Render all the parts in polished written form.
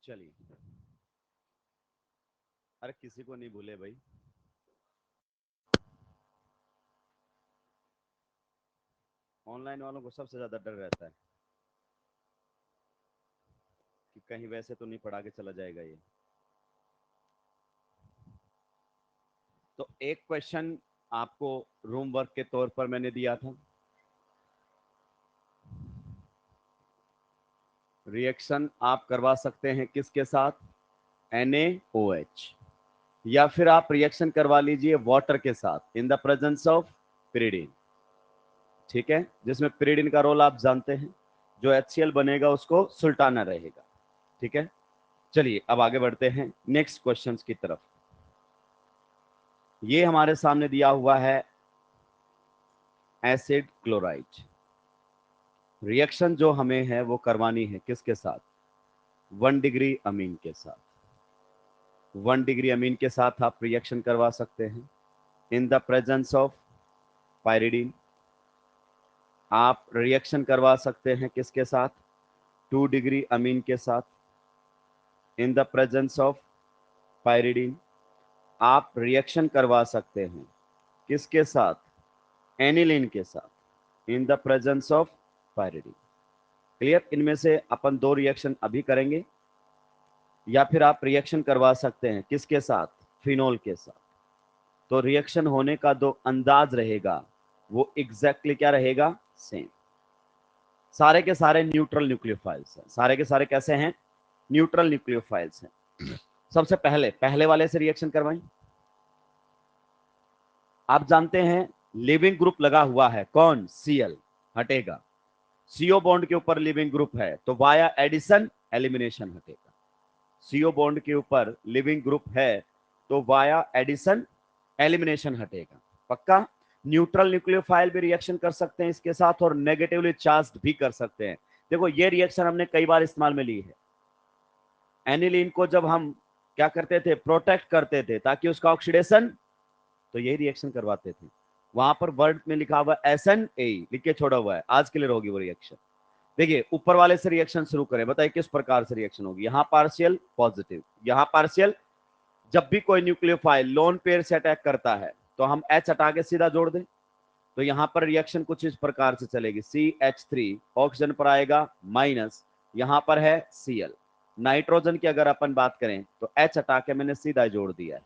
चलिए, अरे किसी को नहीं भूले भाई। ऑनलाइन वालों को सबसे ज्यादा डर रहता है कि कहीं वैसे तो नहीं पढ़ा के चला जाएगा ये। तो एक क्वेश्चन आपको रूम वर्क के तौर पर मैंने दिया था। रिएक्शन आप करवा सकते हैं किसके साथ? NaOH। या फिर आप रिएक्शन करवा लीजिए वाटर के साथ in the presence of pyridine। ठीक है, जिसमें pyridine का रोल आप जानते हैं। जो HCl बनेगा उसको सुल्टाना रहेगा। ठीक है, चलिए अब आगे बढ़ते हैं नेक्स्ट क्वेश्चन की तरफ। ये हमारे सामने दिया हुआ है एसिड क्लोराइड। रिएक्शन जो हमें है वो करवानी है किसके साथ? 1 डिग्री अमीन के साथ। 1 डिग्री अमीन के साथ आप रिएक्शन करवा सकते हैं in the presence of pyridine. आप रिएक्शन करवा सकते हैं किसके साथ? 2 डिग्री अमीन के साथ in the presence of pyridine. आप रिएक्शन करवा सकते हैं किसके साथ? एनिलीन के साथ in the presence of pyridine. Clear? इनमें से अपन दो रिएक्शन अभी करेंगे, या फिर आप रिएक्शन करवा सकते हैं किसके साथ? फिनोल के साथ। तो रिएक्शन होने का जो अंदाज रहेगा वो एग्जैक्टली क्या रहेगा? सेम। सारे के सारे न्यूट्रल न्यूक्लियोफाइल्स हैं। सारे के सारे कैसे हैं? न्यूट्रल न्यूक्लियोफाइल्स हैं। सबसे पहले पहले वाले से रिएक्शन करवाएं। आप जानते हैं लिविंग ग्रुप लगा हुआ है, कौन? Cl हटेगा। CO बॉन्ड के ऊपर लिविंग ग्रुप है तो वाया एडिशन एलिमिनेशन हटेगा। CO बॉन्ड के ऊपर लिविंग ग्रुप है तो वाया एडिशन एलिमिनेशन हटेगा। पक्का? न्यूट्रल न्यूक्लियोफाइल भी रिएक्शन कर सकते हैं इसके साथ और नेगेटिवली चार्ज्ड भी कर सकते हैं। देखो ये रिएक्शन हमने कई बार इस्तेमाल में ली है। एनिलीन को जब हम क्या करते थे? प्रोटेक्ट करते थे ताकि उसका ऑक्सीडेशन, तो यही रिएक्शन करवाते थे। वहां पर वर्ड में लिखा हुआ SNA लिख के छोड़ा हुआ है, आज क्लियर होगी वो रिएक्शन। देखिए ऊपर वाले से रिएक्शन शुरू करें, बताइए किस प्रकार से रिएक्शन होगी। यहां पार्शियल पॉजिटिव, यहां पार्शियल। जब भी कोई न्यूक्लियोफाइल लोन पेयर से अटैक करता है तो हम H हटा के सीधा जोड़ दें, तो यहां पर रिएक्शन कुछ इस प्रकार से चलेगी। CH3 ऑक्सीजन पर आएगा माइनस, यहां पर है Cl। नाइट्रोजन की अगर अपन बात करें तो H हटा के मैंने सीधा जोड़ दिया है।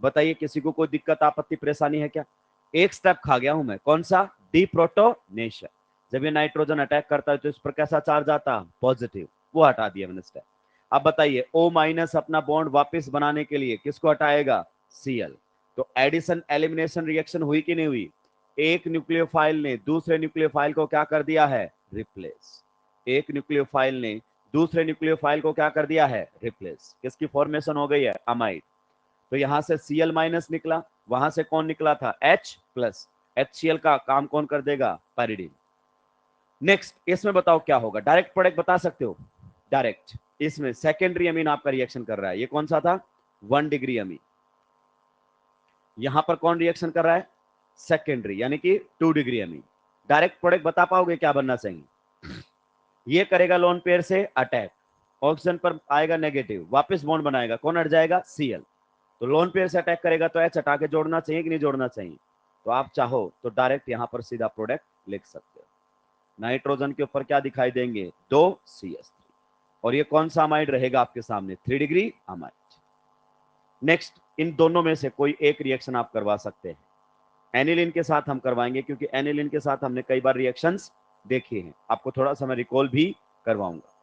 बताइए किसी को कोई दिक्कत आपत्ति परेशानी है क्या? एक स्टेप खा गया हूं मैं, कौन सा? डीप्रोटोनेशन। जब ये नाइट्रोजन अटैक करता है तो इस पर कैसा चार्ज आता? पॉजिटिव, वो हटा दिया मैंने स्टेप। अब बताइए O माइनस अपना बॉन्ड वापस बनाने के लिए किसको हटाएगा? Cl। तो एडिशन एलिमिनेशन रिएक्शन हुई कि नहीं हुई? एक न्यूक्लियोफाइल ने दूसरे न्यूक्लियोफाइल को क्या कर दिया है? रिप्लेस। एक न्यूक्लियोफाइल ने दूसरे न्यूक्लियोफाइल को क्या कर दिया है? रिप्लेस। किसकी फॉर्मेशन हो गई है? अमाइड। तो यहां से Cl माइनस निकला, वहां से कौन निकला था? H plus. HCl का काम कौन कर देगा? पायरिडीन। नेक्स्ट इसमें बताओ क्या होगा? डायरेक्ट प्रोडक्ट बता सकते हो? डायरेक्ट इसमें सेकेंडरी अमीन आपका रिएक्शन कर रहा है। ये कौन सा था? 1 डिग्री अमीन। यहां पर कौन रिएक्शन कर रहा है? सेकेंडरी, यानी कि 2 डिग्री अमीन। डायरेक्ट प्रोडक्ट बता पाओगे क्या बनना चाहिए? ये करेगा लोन पेयर से अटैक, ऑक्सीजन पर आएगा नेगेटिव, वापस बॉन्ड बनाएगा, कौन हट जाएगा? Cl। तो लोन पेयर से अटैक करेगा तो H हटा के जोड़ना चाहिए कि नहीं जोड़ना चाहिए? तो आप चाहो तो डायरेक्ट यहां पर सीधा प्रोडक्ट लिख सकते हो। नाइट्रोजन के ऊपर क्या दिखाई देंगे? 2CH3। और ये कौन सा अमाइड रहेगा आपके सामने? 3 डिग्री अमाइड। नेक्स्ट इन दोनों में से कोई एक रिएक्शन आप करवा सकते हैं। एनिलीन के साथ हम करवाएंगे क्योंकि एनिलीन के साथ हमने कई बार रिएक्शंस देखी हैं। आपको थोड़ा सा मैं रिकॉल भी करवाऊंगा।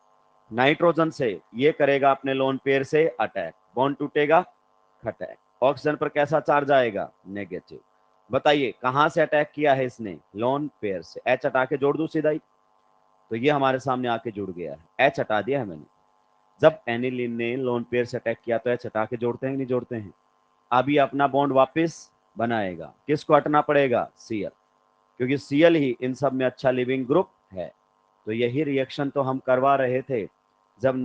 नाइट्रोजन से ये करेगा अपने लोन पेयर से अटैक, बॉन्ड टूटेगा, अटैक। ऑक्सीजन पर कैसा चार्ज आएगा? नेगेटिव। बताइए कहां से अटैक किया है इसने? लोन पेयर से। H हटा के जोड़ दूं सीधा ही, तो ये हमारे सामने आके जुड़ गया है। H हटा दिया है मैंने। जब एनिलीन ने लोन पेयर से अटैक किया तो H हटा के जोड़ते हैं नहीं जोड़ते हैं? अभी अपना बॉन्ड वापस बनाएगा, किसको हटना पड़ेगा? Cl, क्योंकि Cl ही इन सब में अच्छा लिविंग ग्रुप है। तो यही रिएक्शन तो हम करवा रहे थे जब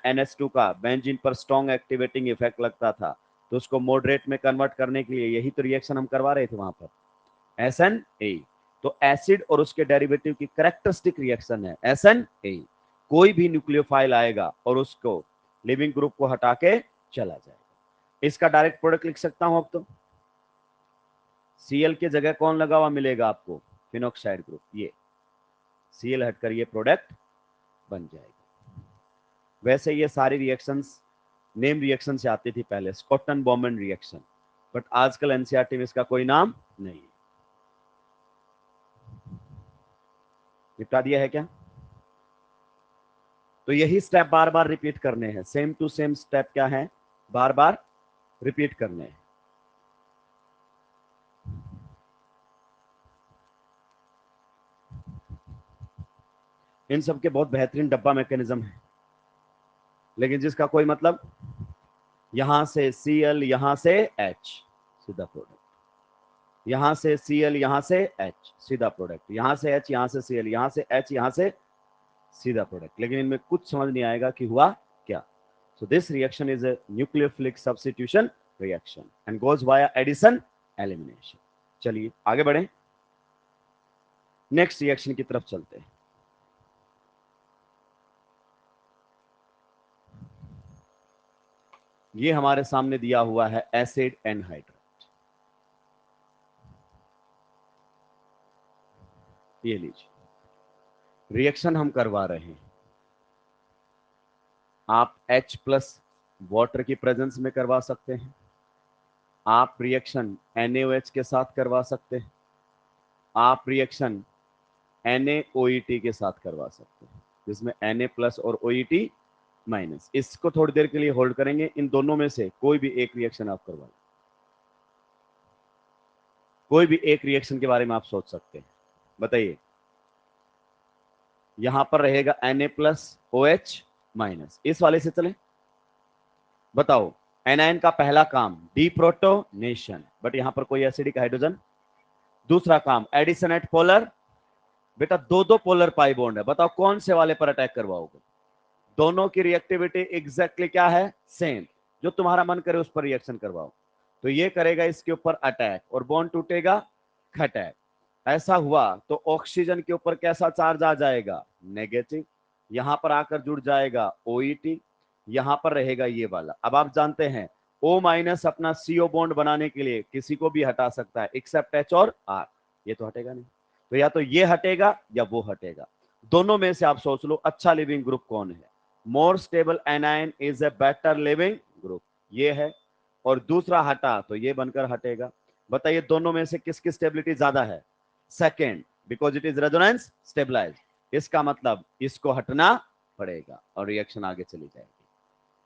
NH2 का बेंजीन पर स्ट्रॉन्ग एक्टिवेटिंग इफेक्ट लगता था, तो उसको मॉडरेट में कन्वर्ट करने के लिए यही तो रिएक्शन हम करवा रहे थे वहां पर। SNA तो एसिड और उसके डेरिवेटिव की कैरेक्टरिस्टिक रिएक्शन है SNA। कोई भी न्यूक्लियोफाइल आएगा और उसको लिविंग ग्रुप को हटा के चला जाएगा। इसका डायरेक्ट प्रोडक्ट लिख सकता हूं अब तो। Cl की जगह कौन लगा हुआ मिलेगा आपको? Phenoxide group. ये Cl हटकर ये प्रोडक्ट बन जाएगा। वैसे ये सारी रिएक्शंस नेम रिएक्शन से आती थी पहले, स्कॉटन बॉम्बन रिएक्शन, बट आजकल एनसीईआरटी में इसका कोई नाम नहीं है। निपटा दिया है क्या? तो यही स्टेप बार बार रिपीट करने हैं, सेम टू सेम स्टेप क्या है, बार बार रिपीट करने हैं। इन सब के बहुत बेहतरीन डब्बा मैकेनिज्म है, लेकिन जिसका कोई मतलब, यहां से Cl, यहां से H, सीधा प्रोडक्ट, यहां से Cl, यहां से H, सीधा प्रोडक्ट, यहां से H, यहां से Cl, यहां से H, यहां से सीधा प्रोडक्ट। लेकिन इनमें कुछ समझ नहीं आएगा कि हुआ क्या। So this reaction is a nucleophilic substitution reaction and goes via addition elimination. चलिए आगे बढ़े, नेक्स्ट रिएक्शन की तरफ चलते हैं। ये हमारे सामने दिया हुआ है एसिड एनहाइड्रेट। ये लीजिए, रिएक्शन हम करवा रहे हैं। आप H प्लस वाटर की प्रेजेंस में करवा सकते हैं, आप रिएक्शन NaOH के साथ करवा सकते हैं, आप रिएक्शन NaOET के साथ करवा सकते हैं, जिसमें Na प्लस और OET माइनस। इसको थोड़ी देर के लिए होल्ड करेंगे। इन दोनों में से कोई भी एक रिएक्शन आप करवा, कोई भी एक रिएक्शन के बारे में आप सोच सकते हैं, बताइए। यहां पर रहेगा Na प्लस OH माइनस, इस वाले से चले, बताओ। एनायन का पहला काम डीप्रोटोनेशन, बट यहां पर कोई एसिडिक हाइड्रोजन। दूसरा काम एडिशन एट पोलर, बेटा दो दो पोलर पाई बॉन्ड है, बताओ कौन से वाले पर अटैक करवाओगे? दोनों की रिएक्टिविटी एग्जैक्टली क्या है? सेम। जो तुम्हारा मन करे उस पर रिएक्शन करवाओ। तो ये करेगा इसके ऊपर अटैक और बॉन्ड टूटेगा खटैक। ऐसा हुआ तो ऑक्सीजन के ऊपर कैसा चार्ज आ जाएगा? नेगेटिव। यहां पर आकर जुड़ जाएगा OET, यहां पर रहेगा ये वाला। अब आप जानते हैं O माइनस अपना CO बॉन्ड बनाने के लिए किसी को भी हटा सकता है एक्सेप्ट H और R। ये तो हटेगा नहीं, तो या तो ये हटेगा या वो हटेगा। दोनों में से आप सोच लो अच्छा लिविंग ग्रुप कौन है? More stable anion is a better leaving group, ये है। और दूसरा हटा तो ये बनकर हटेगा। बताइए दोनों में से किसकी स्टेबिलिटी ज्यादा है? Second, because it is resonance stabilised. इसका मतलब इसको हटना पड़ेगा और रिएक्शन आगे चली जाएगी।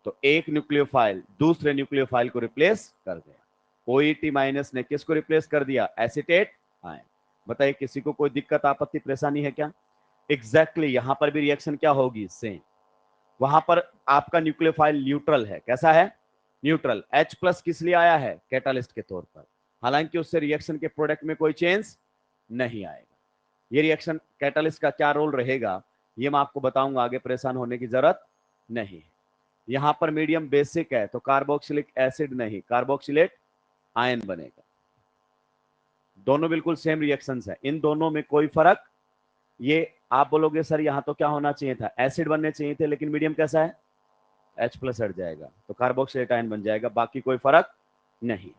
तो एक न्यूक्लियोफाइल दूसरे न्यूक्लियोफाइल को रिप्लेस कर दिया। OET माइनस ने किसको रिप्लेस कर दिया? Acetate ion. बताइए किसी को कोई दिक्कत आपत्ति परेशानी है क्या? एग्जैक्टली यहां पर भी रिएक्शन क्या होगी? सेम। वहां पर आपका न्यूक्लियोफाइल न्यूट्रल है, कैसा है? न्यूट्रल। H प्लस किस लिए आया है? कैटालिस्ट के तौर पर, हालांकि उससे रिएक्शन के प्रोडक्ट में कोई चेंज नहीं आएगा। ये रिएक्शन कैटालिस्ट का क्या रोल रहेगा ये मैं आपको बताऊंगा आगे, परेशान होने की जरूरत नहीं है। यहां पर मीडियम बेसिक है तो कार्बोक्सिलिक एसिड नहीं, कार्बोक्सिलेट आयन बनेगा। दोनों बिल्कुल सेम रिएक्शंस है, इन दोनों में कोई फर्क। ये आप बोलोगे सर यहां तो क्या होना चाहिए था? एसिड बनने चाहिए थे, लेकिन मीडियम कैसा है? H प्लस हट जाएगा तो कार्बोक्सिलेट आयन बन जाएगा, बाकी कोई फर्क नहीं।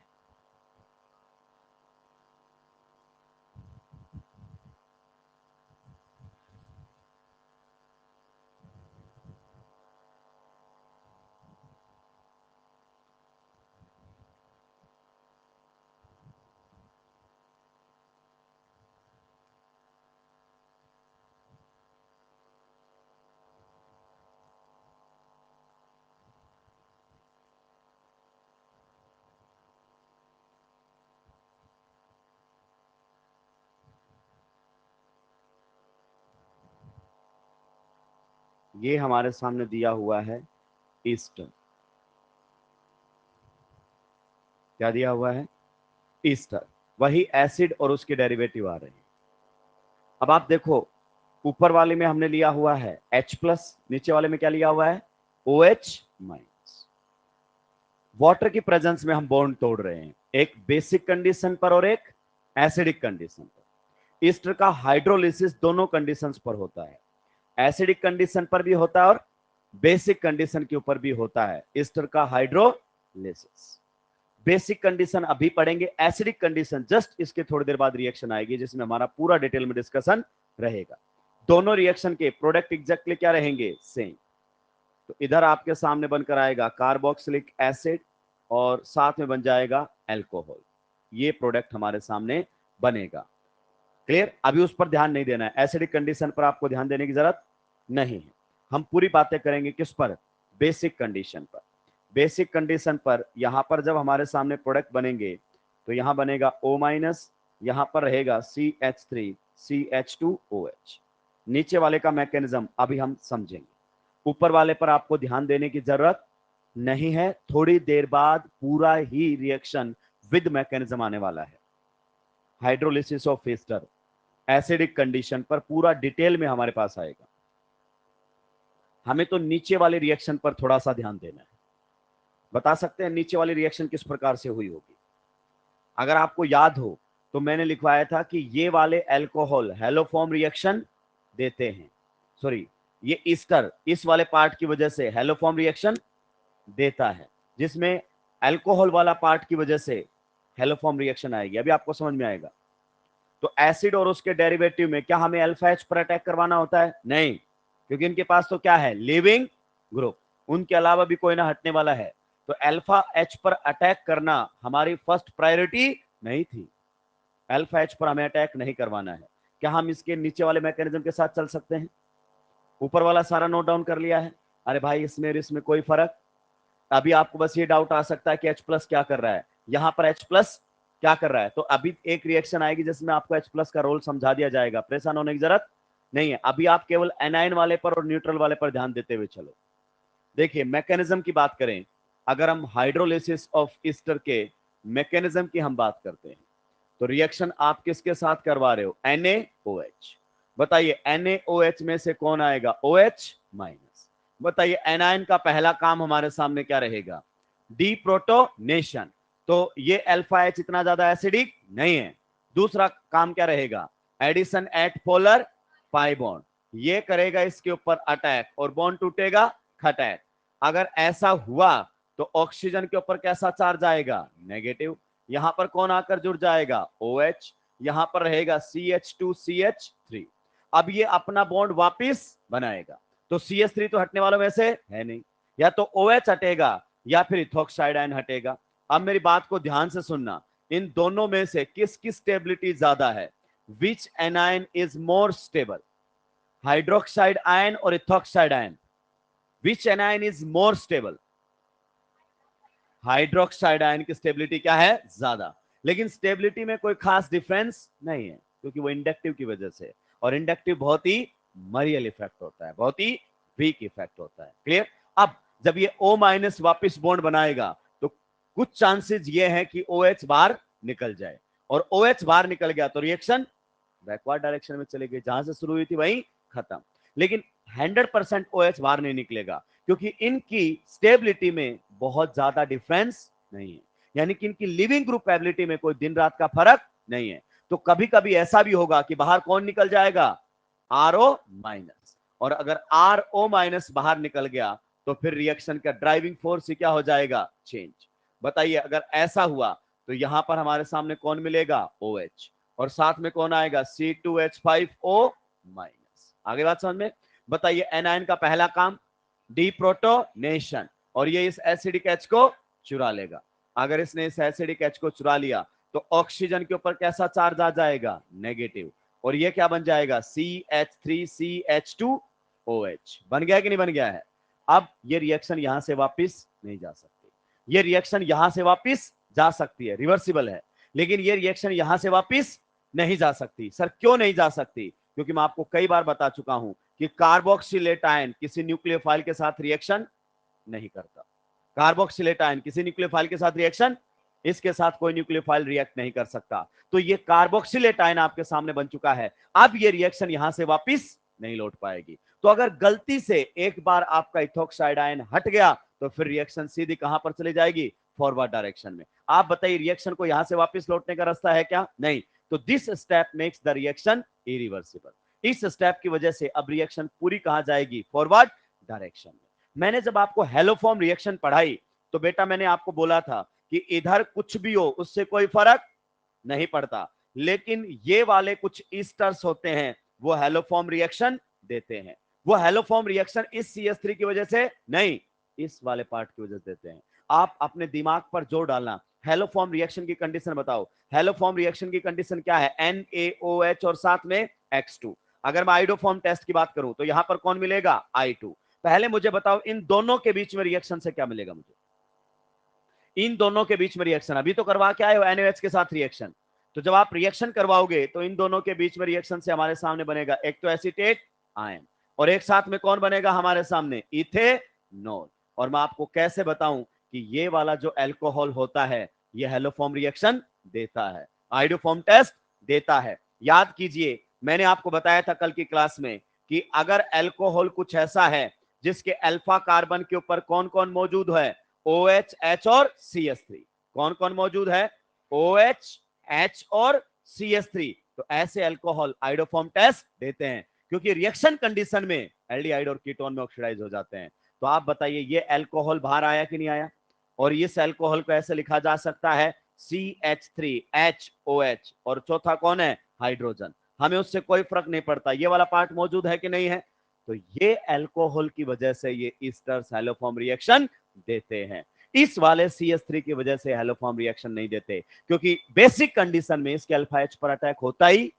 ये हमारे सामने दिया हुआ है ईस्टर, क्या दिया हुआ है? ईस्टर। वही एसिड और उसके डेरिवेटिव आ रहे हैं। अब आप देखो ऊपर वाले में हमने लिया हुआ है H प्लस, नीचे वाले में क्या लिया हुआ है? OH minus. वाटर की प्रेजेंस में हम बॉन्ड तोड़ रहे हैं, एक बेसिक कंडीशन पर और एक एसिडिक कंडीशन पर। ईस्टर का हाइड्रोलिसिस दोनों कंडीशंस पर होता है, एसिडिक कंडीशन पर भी होता है और बेसिक कंडीशन के ऊपर भी होता है एस्टर का हाइड्रोलिसिस। बेसिक कंडीशन अभी पढ़ेंगे, एसिडिक कंडीशन जस्ट इसके थोड़ी देर बाद रिएक्शन आएगी जिसमें हमारा पूरा डिटेल में डिस्कशन रहेगा। दोनों रिएक्शन के प्रोडक्ट एग्जैक्टली क्या रहेंगे, सेम। तो इधर आपके सामने बनकर आएगा कार्बोक्सिलिक एसिड और साथ में बन जाएगा एल्कोहल। ये प्रोडक्ट हमारे सामने बनेगा। क्लियर? अभी उस पर ध्यान नहीं देना है, एसिडिक कंडीशन पर आपको ध्यान देने की जरूरत नहीं है। हम पूरी बातें करेंगे किस पर, बेसिक कंडीशन पर। बेसिक कंडीशन पर यहां पर जब हमारे सामने प्रोडक्ट बनेंगे तो यहां बनेगा O-, यहां पर रहेगा CH3 CH2OH। नीचे वाले का मैकेनिज्म अभी हम समझेंगे, ऊपर वाले पर आपको ध्यान देने की जरूरत नहीं है। थोड़ी देर बाद पूरा ही रिएक्शन विद मैकेनिज्म आने वाला है। Hydrolysis of ester acidic condition पर पूरा डिटेल में हमारे पास आएगा। हमें तो नीचे वाले रिएक्शन पर थोड़ा सा ध्यान देना है। बता सकते हैं नीचे वाली रिएक्शन किस प्रकार से हुई होगी? अगर आपको याद हो तो मैंने लिखवाया था कि ये वाले अल्कोहल हेलोफॉर्म रिएक्शन देते हैं, सॉरी ये ईस्टर इस वाले पार्ट की वजह से हेलोफॉर्म रिएक्शन देता है, जिसमें अल्कोहल वाला पार्ट की वजह से हेलोफॉर्म रिएक्शन आएगी। अभी आपको समझ में आएगा। तो एसिड और उसके डेरिवेटिव में क्या हमें अल्फा एच पर अटैक करवाना होता है? नहीं, क्योंकि इनके पास तो क्या है, लिविंग ग्रुप, उनके अलावा भी कोई ना हटने वाला है। तो अल्फा एच पर अटैक करना हमारी फर्स्ट प्रायोरिटी नहीं थी। अल्फा एच पर हमें अटैक नहीं करवाना है। क्या हम इसके नीचे वाले मैकेनिज्म के साथ चल सकते हैं? ऊपर वाला सारा नोट डाउन कर लिया है? अरे भाई इसमें और इसमें कोई फर्क? अभी आपको बस ये डाउट आ सकता है कि H प्लस क्या कर रहा है, यहां पर H प्लस क्या कर रहा है। तो अभी एक रिएक्शन आएगी जिसमें आपको H प्लस का रोल समझा दिया जाएगा, परेशान होने की जरूरत नहीं है। अभी आप केवल एनाइन वाले पर और न्यूट्रल वाले पर ध्यान देते हुए चलो। देखिए मैकेनिज्म की बात करें, अगर हम हाइड्रोलिसिस ऑफ ईस्टर के मैकेनिज्म की हम बात करते हैं तो रिएक्शन आप किसके साथ करवा रहे हो, NaOH। बताइए NaOH में से कौन आएगा, OH-। बताइए एनाइन का पहला काम हमारे सामने क्या रहेगा, डीप्रोटोनेशन। तो ये अल्फा एच इतना ज्यादा एसिडिक नहीं है। दूसरा काम क्या रहेगा, addition at polar pi bond, ये करेगा इसके ऊपर अटैक और बॉन्ड टूटेगा खटैक। अगर ऐसा हुआ तो ऑक्सीजन के ऊपर कैसा चार्ज आएगा, नेगेटिव। यहां पर कौन आकर जुड़ जाएगा, OH। यहां पर रहेगा CH2CH3। अब ये अपना बॉन्ड वापिस बनाएगा। तो CH3 तो हटने वालों में से है नहीं, या तो OH हटेगा या फिर इथॉक्साइड आयन हटेगा। अब मेरी बात को ध्यान से सुनना, इन दोनों में से किसकी स्टेबिलिटी ज्यादा है, which anion is more stable, hydroxide ion और ethoxide ion, which anion is more stable? Hydroxide ion की स्टेबिलिटी क्या है, ज्यादा। लेकिन स्टेबिलिटी में कोई खास डिफरेंस नहीं है क्योंकि वो इंडक्टिव की वजह से, और इंडक्टिव बहुत ही मरियल इफेक्ट होता है, बहुत ही वीक इफेक्ट होता है। क्लियर? अब जब ये O- वापिस बॉन्ड बनाएगा तो कुछ चांसेस ये है कि OH बाहर निकल जाए, और OH बाहर निकल गया तो रिएक्शन बैकवर्ड डायरेक्शन में चले गई, जहां से शुरू हुई थी वहीं खत्म। लेकिन 100% OH बाहर नहीं निकलेगा क्योंकि इनकी स्टेबिलिटी में बहुत ज्यादा डिफरेंस नहीं है, यानी कि इनकी लिविंग ग्रुप एबिलिटी में कोई दिन रात का फर्क नहीं है। तो कभी कभी ऐसा भी होगा कि बाहर कौन निकल जाएगा, RO-। और अगर RO- बाहर निकल गया तो फिर रिएक्शन का ड्राइविंग फोर्स ही क्या हो जाएगा, चेंज। बताइए अगर ऐसा हुआ तो यहां पर हमारे सामने कौन मिलेगा, OH, और साथ में कौन आएगा, C2H5O-। आगे बात समझ में? बताइए एनायन का पहला काम डीप्रोटोनेशन, और ये इस एसिडिक एच को चुरा लेगा। अगर इसने इस एसिडिक एच को चुरा लिया तो ऑक्सीजन के ऊपर कैसा चार्ज आ जाएगा, नेगेटिव, और ये क्या बन जाएगा, CH3CH2OH। बन गया कि नहीं बन गया है? अब ये रिएक्शन यहां से वापस नहीं जा सकती, ये रिएक्शन यहां से वापस जा सकती है, रिवर्सिबल है, लेकिन ये रिएक्शन यहां से वापस नहीं जा सकती। सर क्यों नहीं जा सकती? क्योंकि मैं आपको कई बार बता चुका हूं कि कार्बोक्सिलेट आयन किसी न्यूक्लियोफाइल के साथ रिएक्शन नहीं करता। कार्बोक्सिलेट आयन किसी न्यूक्लियोफाइल के साथ रिएक्शन, इसके साथ कोई न्यूक्लियोफाइल रिएक्ट नहीं कर सकता। तो ये कार्बोक्सिलेट आयन आपके सामने बन चुका है, अब ये रिएक्शन यहां से वापस नहीं लौट पाएगी। तो अगर गलती से एक बार आपका इथॉक्साइड आयन हट गया तो फिर रिएक्शन सीधी कहां पर चली जाएगी, फॉरवर्ड डायरेक्शन में। आप बताइए रिएक्शन को यहां से वापस लौटने का रास्ता है क्या, नहीं। तो this step makes the reaction irreversible. इस स्टेप की वजह से अब रिएक्शन पूरी कहां जाएगी, फॉरवर्ड डायरेक्शन में। मैंने जब आपको हेलोफॉर्म रिएक्शन पढ़ाई तो बेटा मैंने आपको बोला था कि इधर कुछ भी हो उससे कोई फर्क नहीं पड़ता, लेकिन ये वाले कुछ ईस्टर्स होते हैं वो हेलोफॉर्म रिएक्शन देते हैं। वो हेलोफॉर्म रिएक्शन इस CH3 की वजह से नहीं, इस वाले पार्ट की वजह से देते हैं। आप अपने दिमाग पर जोर डालना, हेलोफॉर्म रिएक्शन की कंडीशन बताओ। हेलोफॉर्म रिएक्शन की कंडीशन क्या है? NaOH और साथ में X2। अगर मैं आइडोफॉर्म टेस्ट की बात करूं तो यहां पर कौन मिलेगा? I2। पहले मुझे बताओ इन दोनों के बीच में रिएक्शन से क्या मिलेगा मुझे? इन दोनों के बीच में रिएक्शन अभी तो करवा के आए हो NaOH के साथ रिएक्शन, तो जब आप रिएक्शन करवाओगे तो इन दोनों के बीच में रिएक्शन से हमारे सामने बनेगा एक तो एसीटेट आयन और एक साथ में कौन बनेगा हमारे सामने? इथेनॉल। और मैं आपको कैसे बताऊं कि ये वाला जो अल्कोहल होता है ये हेलोफॉर्म रिएक्शन देता है, आइडोफॉर्म टेस्ट देता है। याद कीजिए मैंने आपको बताया था कल की क्लास में कि अगर अल्कोहल कुछ ऐसा है जिसके अल्फा कार्बन के ऊपर कौन कौन मौजूद है? OH, H और CH3। कौन कौन मौजूद है? OH, H और CH3। तो ऐसे अल्कोहल आइडोफॉर्म टेस्ट देते हैं क्योंकि रिएक्शन कंडीशन में एल्डिहाइड और कीटोन में ऑक्सीडाइज हो जाते हैं। तो आप बताइए ये अल्कोहल बाहर आया कि नहीं आया? और इस अल्कोहल को ऐसे लिखा जा सकता है CH3HOH और चौथा कौन है? हाइड्रोजन। हमें उससे कोई फर्क नहीं पड़ता, ये वाला पार्ट मौजूद है कि नहीं है। तो ये अल्कोहल की वजह से ये ईस्टर्स हेलोफॉर्म रिएक्शन देते हैं, इस वाले CH3 की वजह से हेलोफॉर्म रिएक्शन नहीं देते क्योंकि बेसिक कंडीशन में इसके अल्फा H पर अटैक होता ही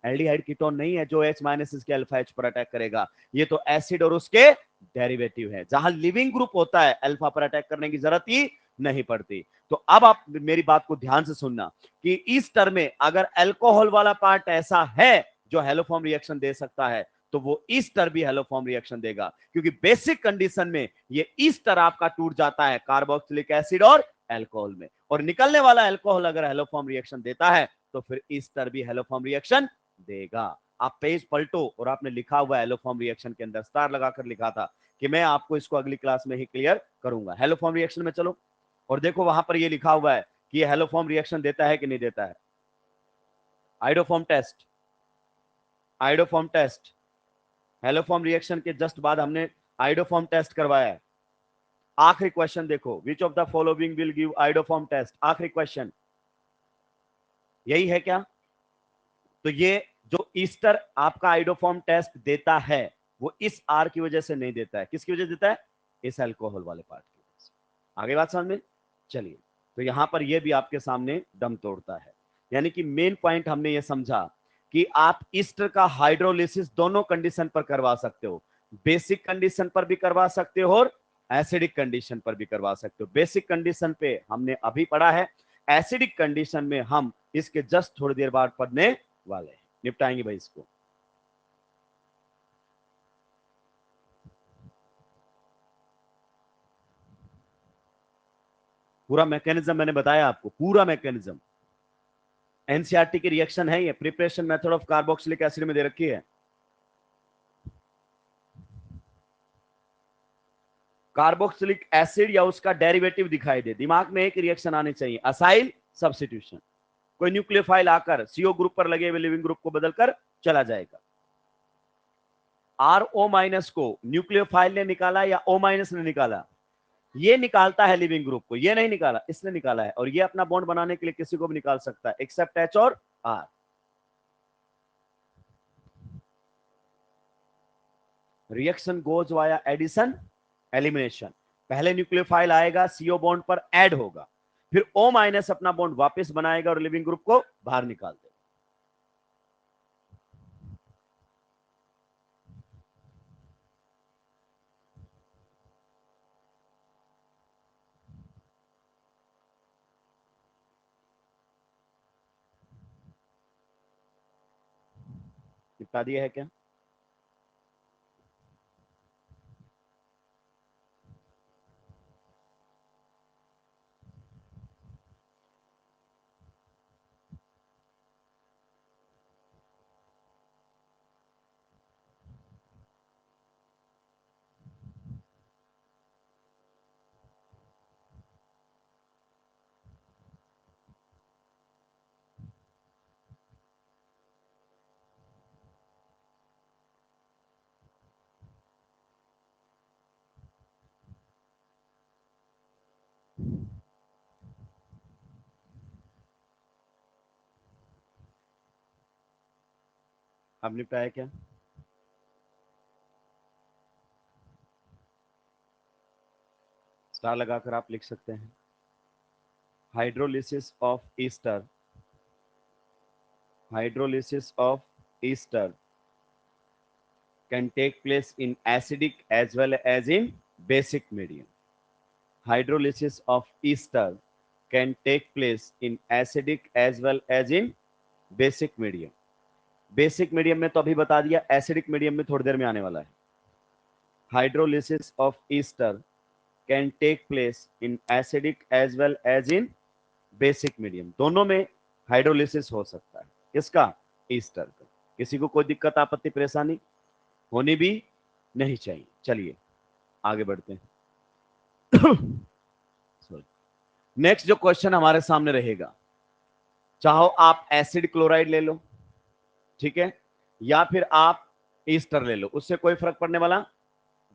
एल्डिहाइड कीटोन नहीं है जो H- इसके अल्फा H पर अटैक करेगा, ये तो एसिड और उसके डेरिवेटिव है। जहां लिविंग ग्रुप होता है अल्फा पर अटैक करने की जरूरत ही नहीं पड़ती। तो अब आप मेरी बात को ध्यान से सुनना कि इस टर्म में अगर अल्कोहल वाला पार्ट ऐसा है जो हेलोफॉर्म रिएक्शन दे सकता है तो वो ईस्टर भी हेलोफॉर्म रिएक्शन देगा क्योंकि बेसिक कंडीशन में ये ईस्टर आपका टूट जाता है कार्बोक्सिलिक एसिड और अल्कोहल में, और निकलने वाला अल्कोहल अगर हेलोफॉर्म रिएक्शन देता है तो फिर ईस्टर भी हेलोफॉर्म रिएक्शन देगा। आप पेज पलटो और आपने लिखा हुआ हेलोफॉर्म रिएक्शन के अंदर स्टार लगाकर लिखा था कि मैं आपको इसको अगली क्लास में ही क्लियर करूंगा। हेलोफॉर्म रिएक्शन में चलो और देखो वहां पर ये लिखा हुआ है कि ये हेलोफॉर्म रिएक्शन देता है कि नहीं देता है। Iodoform test, iodoform test, haloform reaction के जस्ट बाद हमने आइडोफॉर्म टेस्ट करवाया है। आखिरी क्वेश्चन देखो, which of the following will give iodoform test, आखिरी क्वेश्चन यही है क्या? तो ये जो ईस्टर आपका आइडोफॉर्म टेस्ट देता है वो इस आर की वजह से नहीं देता है, किसकी वजह से देता है? इस अल्कोहल वाले पार्ट की वजह से। आगे बात समझ में? चलिए, तो यहां पर ये भी आपके सामने दम तोड़ता है, यानी कि मेन पॉइंट हमने ये समझा कि आप ईस्टर का हाइड्रोलिसिस दोनों कंडीशन पर करवा सकते हो, बेसिक कंडीशन पर भी करवा सकते हो और एसिडिक कंडीशन पर भी करवा सकते हो। बेसिक कंडीशन पे हमने अभी पढ़ा है, एसिडिक कंडीशन में हम इसके जस्ट थोड़ी देर बाद पढ़ने वाले हैं, निपटाएंगे भाई इसको। पूरा मैकेनिज्म मैंने बताया आपको, पूरा मैकेनिज्म एनसीईआरटी की रिएक्शन है, ये preparation method of carboxylic acid में दे रखी है। कार्बोक्सिलिक एसिड या उसका डेरिवेटिव दिखाई दे, दिमाग में एक रिएक्शन आनी चाहिए, असाइल सब्स्टिट्यूशन। कोई न्यूक्लियोफाइल आकर सीओ ग्रुप पर लगे हुए लिविंग ग्रुप को बदलकर चला जाएगा। RO माइनस को न्यूक्लियोफाइल ने निकाला या O माइनस ने निकाला? ये निकालता है लिविंग ग्रुप को, ये नहीं निकाला, इसने निकाला है, और ये अपना बॉन्ड बनाने के लिए किसी को भी निकाल सकता है एक्सेप्ट H और R। Reaction goes via addition elimination, पहले न्यूक्लियोफाइल आएगा सीओ बॉन्ड पर ऐड होगा, फिर O माइनस अपना बॉन्ड वापस बनाएगा और लिविंग ग्रुप को बाहर निकाल देगा। निपटा दिया है क्या? अब निपटाया क्या? स्टार लगाकर आप लिख सकते हैं, hydrolysis of Easter, hydrolysis of Easter can take place in acidic as well as in basic medium. Hydrolysis of ester can take place in acidic as well as in basic medium. Basic medium में तो अभी बता दिया, acidic medium में थोड़ी देर में आने वाला है. Hydrolysis of ester can take place in acidic as well as in basic medium. दोनों में हाइड्रोलिसिस हो सकता है. किसका? ईस्टर का. किसी को कोई दिक्कत आपत्ति परेशानी होनी भी नहीं चाहिए. चलिए आगे बढ़ते हैं. नेक्स्ट जो क्वेश्चन हमारे सामने रहेगा, चाहो आप एसिड क्लोराइड ले लो, ठीक है, या फिर आप ईस्टर ले लो, उससे कोई फर्क पड़ने वाला.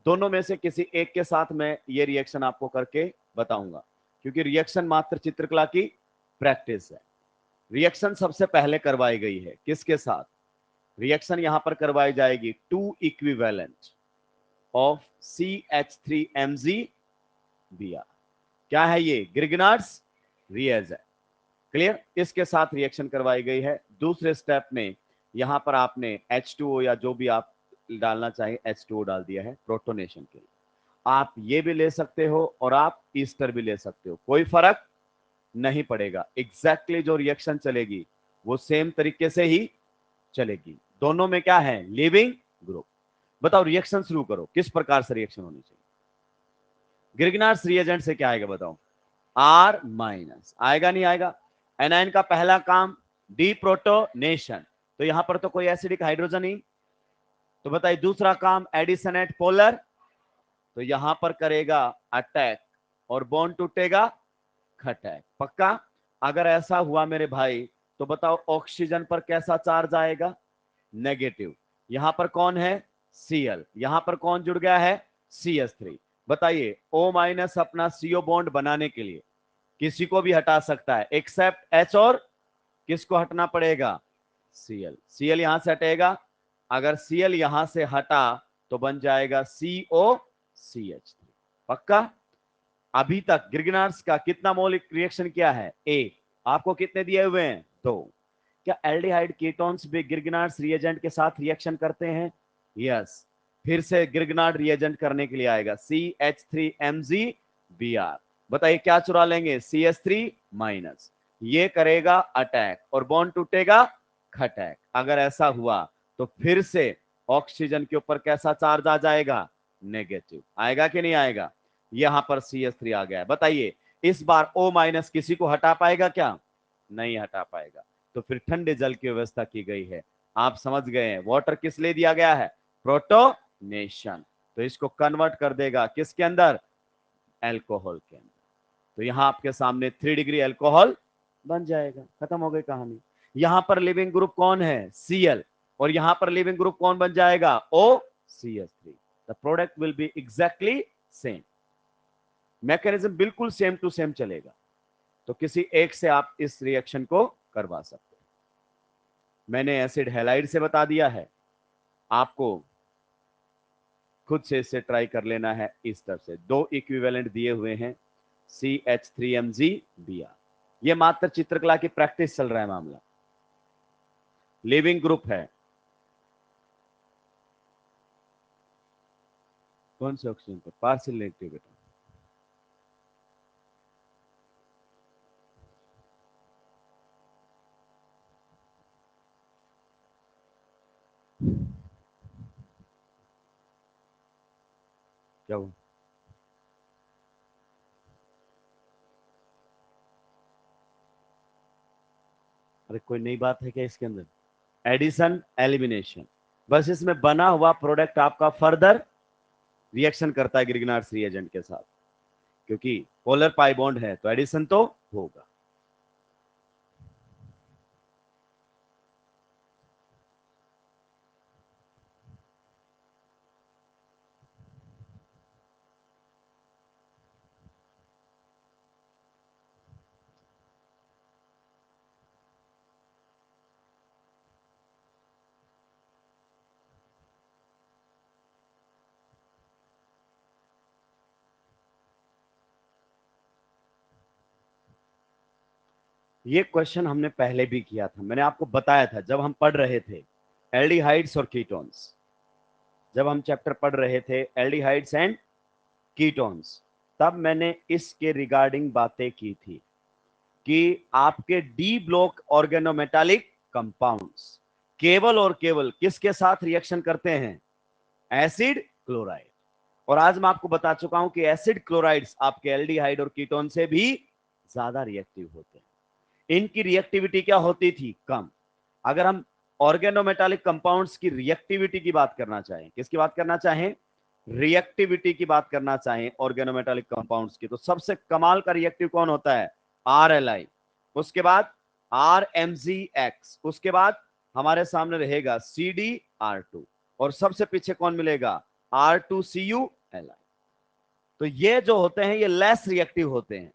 दोनों में से किसी एक के साथ मैं ये रिएक्शन आपको करके बताऊंगा, क्योंकि रिएक्शन मात्र चित्रकला की प्रैक्टिस है. रिएक्शन सबसे पहले करवाई गई है किसके साथ? रिएक्शन यहां पर करवाई जाएगी 2 इक्विवेलेंट ऑफ CH3Mg क्या है ये? ग्रिगनार्ड्स रिएजेंट. क्लियर? इसके साथ रिएक्शन करवाई गई है. दूसरे स्टेप में यहां पर आपने H2O या जो भी आप डालना चाहिए H2O डाल दिया है प्रोटोनेशन के लिए. आप ये भी ले सकते हो और आप ईस्टर भी ले सकते हो, कोई फर्क नहीं पड़ेगा. एग्जैक्टली जो रिएक्शन चलेगी वो सेम तरीके से ही चलेगी. दोनों में क्या है? Leaving group. बताओ रिएक्शन शुरू करो, किस प्रकार से रिएक्शन होनी चाहिए? ग्रिगनार्ड्स रिएजेंट से क्या आएगा बताओ? R- आएगा नहीं आएगा? एनायन का पहला काम डीप्रोटोनेशन, तो यहां पर तो कोई एसिडिक हाइड्रोजन ही. तो बताइए दूसरा काम एडिशन एट पोलर, तो यहां पर करेगा अटैक और बॉन्ड टूटेगा खटैक. पक्का? अगर ऐसा हुआ मेरे भाई तो बताओ ऑक्सीजन पर कैसा चार्ज आएगा? नेगेटिव. यहां पर कौन है? Cl. यहां पर कौन जुड़ गया है? CH3. बताइए O- अपना CO बॉन्ड बनाने के लिए किसी को भी हटा सकता है एक्सेप्ट H, और किसको हटना पड़ेगा? Cl. Cl यहां से हटेगा. अगर Cl यहां से हटा तो बन जाएगा COCH3. पक्का? अभी तक ग्रिगनार्ड्स का कितना मौलिक रिएक्शन किया है? एक. आपको कितने दिए हुए हैं? 2. क्या एल्डिहाइड कीटोन्स भी ग्रिगनार्ड्स रिएजेंट के साथ रिएक्शन करते हैं? यस. फिर से ग्रिगनार्ड रिएजेंट करने के लिए आएगा CH3Mg Br. बताइए क्या चुरा लेंगे? CH3-. ये करेगा अटैक और बॉन्ड टूटेगा खटैक. अगर ऐसा हुआ तो फिर से ऑक्सीजन के ऊपर कैसा चार्ज आ जाएगा? नेगेटिव. आएगा कि नहीं आएगा? यहां पर CH3 आ गया. बताइए इस बार O- किसी को हटा पाएगा क्या? नहीं हटा पाएगा. तो फिर ठंडे जल की व्यवस्था की गई है. आप समझ गए हैं वाटर किस लिए दिया गया है? प्रोटोनेशन. तो इसको कन्वर्ट कर देगा किसके अंदर? एल्कोहल के अंदर. तो यहां आपके सामने 3 डिग्री एल्कोहल बन जाएगा. खत्म हो गई कहानी. यहां पर लिविंग ग्रुप कौन है? Cl. और यहां पर लिविंग ग्रुप कौन बन जाएगा? OCH3. The product will be exactly same. Mechanism बिल्कुल सेम टू सेम चलेगा. तो किसी एक से आप इस रिएक्शन को करवा सकते हैं. मैंने एसिड हैलाइड से बता दिया है, आपको खुद से इसे ट्राई कर लेना है. इस तरह से 2 इक्विवेलेंट दिए हुए हैं CH3Mg Br. ये मात्र चित्रकला की प्रैक्टिस चल रहा है मामला. लिविंग ग्रुप है. कौन से ऑक्सीजन पर? पार्शियल नेगेटिव बेटा. क्या हुआ? अरे कोई नई बात है क्या इसके अंदर? एडिशन एलिमिनेशन, बस इसमें बना हुआ प्रोडक्ट आपका फर्दर रिएक्शन करता है ग्रिगनार्ड्स रिएजेंट के साथ. क्योंकि पोलर पाई बॉन्ड है तो एडिशन तो होगा. ये क्वेश्चन हमने पहले भी किया था, मैंने आपको बताया था जब हम पढ़ रहे थे एल्डिहाइड्स और कीटोन्स, जब हम चैप्टर पढ़ रहे थे एल्डिहाइड्स एंड कीटोन्स, तब मैंने इसके रिगार्डिंग बातें की थी कि आपके डी ब्लॉक ऑर्गेनोमेटालिक कंपाउंड्स केवल और केवल किसके साथ रिएक्शन करते हैं, एसिड क्लोराइड। और आज मैं आपको बता चुका हूं कि एसिड क्लोराइड्स आपके एल्डिहाइड और कीटोन से भी ज्यादा रिएक्टिव होते हैं। इनकी रिएक्टिविटी क्या होती थी, कम। अगर हम ऑर्गेनोमेटालिक कंपाउंड्स की रिएक्टिविटी की बात करना चाहें, किसकी बात करना चाहें, रिएक्टिविटी की बात करना चाहें ऑर्गेनोमेटालिक कंपाउंड्स की, तो सबसे कमाल का रिएक्टिव कौन होता है, RLI, उसके बाद RMZX, उसके बाद हमारे सामने रहेगा CDR2 और सबसे पीछे कौन मिलेगा, R2CuLi। तो ये जो होते हैं ये लेस रिएक्टिव होते हैं,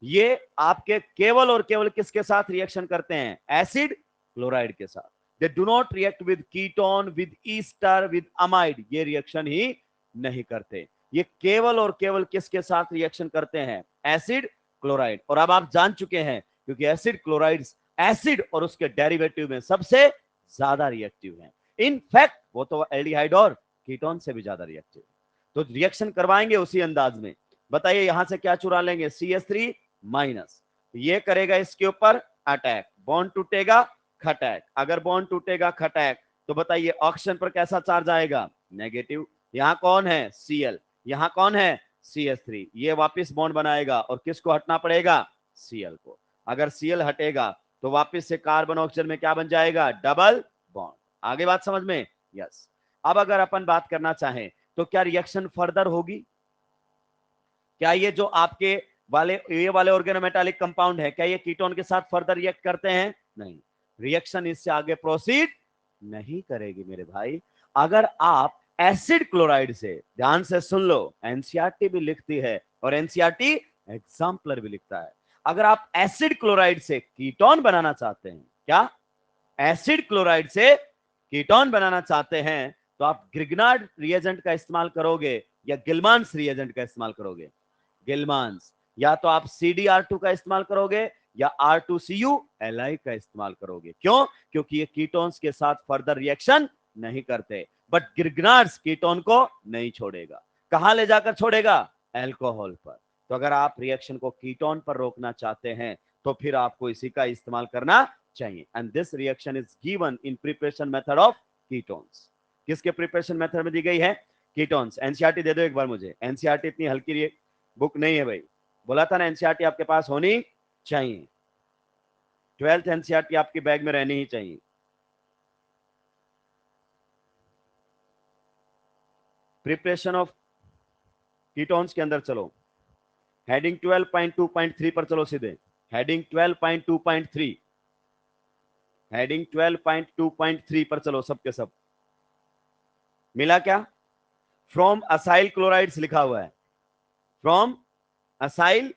ये आपके केवल और केवल किसके साथ रिएक्शन करते हैं, एसिड क्लोराइड के साथ। They do not react with ketone, with Easter, with amide, ये रिएक्शन ही नहीं करते। ये केवल और केवल किसके साथ रिएक्शन करते हैं, एसिड क्लोराइड। और अब आप जान चुके हैं क्योंकि एसिड क्लोराइड एसिड और उसके डेरिवेटिव में सबसे ज्यादा रिएक्टिव है। इनफैक्ट वो तो एल्डिहाइड और कीटोन से भी ज्यादा रिएक्टिव। तो रिएक्शन करवाएंगे उसी अंदाज में। बताइए यहां से क्या चुरा लेंगे, CH3 माइनस, ये करेगा इसके ऊपर अटैक, बॉन्ड टूटेगा खटैक। अगर बॉन्ड टूटेगा खटैक तो बताइए ऑक्सीजन पर कैसा चार्ज आएगा, नेगेटिव। यहां कौन है, Cl, यहां कौन है, CH3, ये वापस बॉन्ड बनाएगा और किसको हटना पड़ेगा, Cl को। अगर Cl हटेगा तो वापस से कार्बन ऑक्सीजन में क्या बन जाएगा, डबल बॉन्ड। आगे बात समझ में, यस। अब अगर अपन बात करना चाहें तो क्या रिएक्शन फर्दर होगी, क्या ये जो आपके ये वाले ऑर्गेनोमेटालिक कंपाउंड है, क्या ये कीटोन के साथ फर्दर रिएक्ट करते हैं, नहीं, रिएक्शन इससे आगे प्रोसीड नहीं करेगी मेरे भाई। अगर आप एसिड क्लोराइड से, ध्यान से सुन लो, एनसीईआरटी भी लिखती है और एनसीईआरटी एग्जाम्पलर भी लिखता है, अगर आप एसिड क्लोराइड से कीटोन बनाना चाहते हैं, क्या एसिड क्लोराइड से कीटोन बनाना चाहते हैं, तो आप ग्रिग्नार्ड रिएजेंट का इस्तेमाल करोगे या गिलमांस रिएजेंट का इस्तेमाल करोगे, गिलमांस, या तो आप CDR2 का इस्तेमाल करोगे या R2CuLi का इस्तेमाल करोगे। क्यों, क्योंकि ये कीटोन्स के साथ फर्दर रिएक्शन नहीं करते, बट ग्रिग्नार्ड्स कीटोन को नहीं छोड़ेगा। कहां ले जाकर छोड़ेगा, अल्कोहल पर। तो अगर आप रिएक्शन को कीटोन पर रोकना चाहते हैं तो फिर आपको इसी का इस्तेमाल करना चाहिए। And this reaction is given in preparation method of ketones. किसके प्रिपरेशन मेथड में दी गई है, कीटोन्स। एनसीईआरटी दे दो एक बार मुझे, एनसीईआरटी इतनी हल्की बुक नहीं है भाई, बोला था ना एनसीईआरटी आपके पास होनी चाहिए, 12th एनसीईआरटी आपके बैग में रहनी ही चाहिए। प्रिपरेशन ऑफ कीटोन्स के अंदर चलो, हेडिंग 12.2.3 पर चलो सीधे, हेडिंग 12.2.3, हेडिंग 12.2.3 पर चलो सबके सब। मिला क्या, फ्रॉम असाइल क्लोराइड्स लिखा हुआ है, फ्रॉम असाइल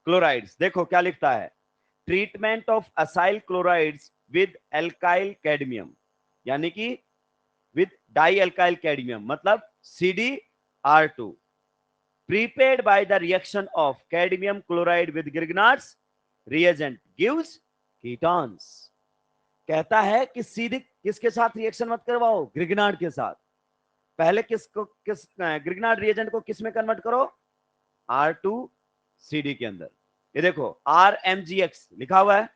क्लोराइड्स। देखो क्या लिखता है, treatment of acyl chlorides with alkyl cadmium, यानी कि विद डाई एल्काइल कैडमियम, मतलब CDR2, prepared by the reaction of cadmium chloride with Grignard's reagent gives ketones। कहता है कि सीधे किसके साथ रिएक्शन मत करवाओ, ग्रिग्नार्ड के साथ। पहले किस ग्रिग्नार्ड रिएजेंट को किस में कन्वर्ट करो, R2CD के अंदर। ये देखो RMGX लिखा हुआ है,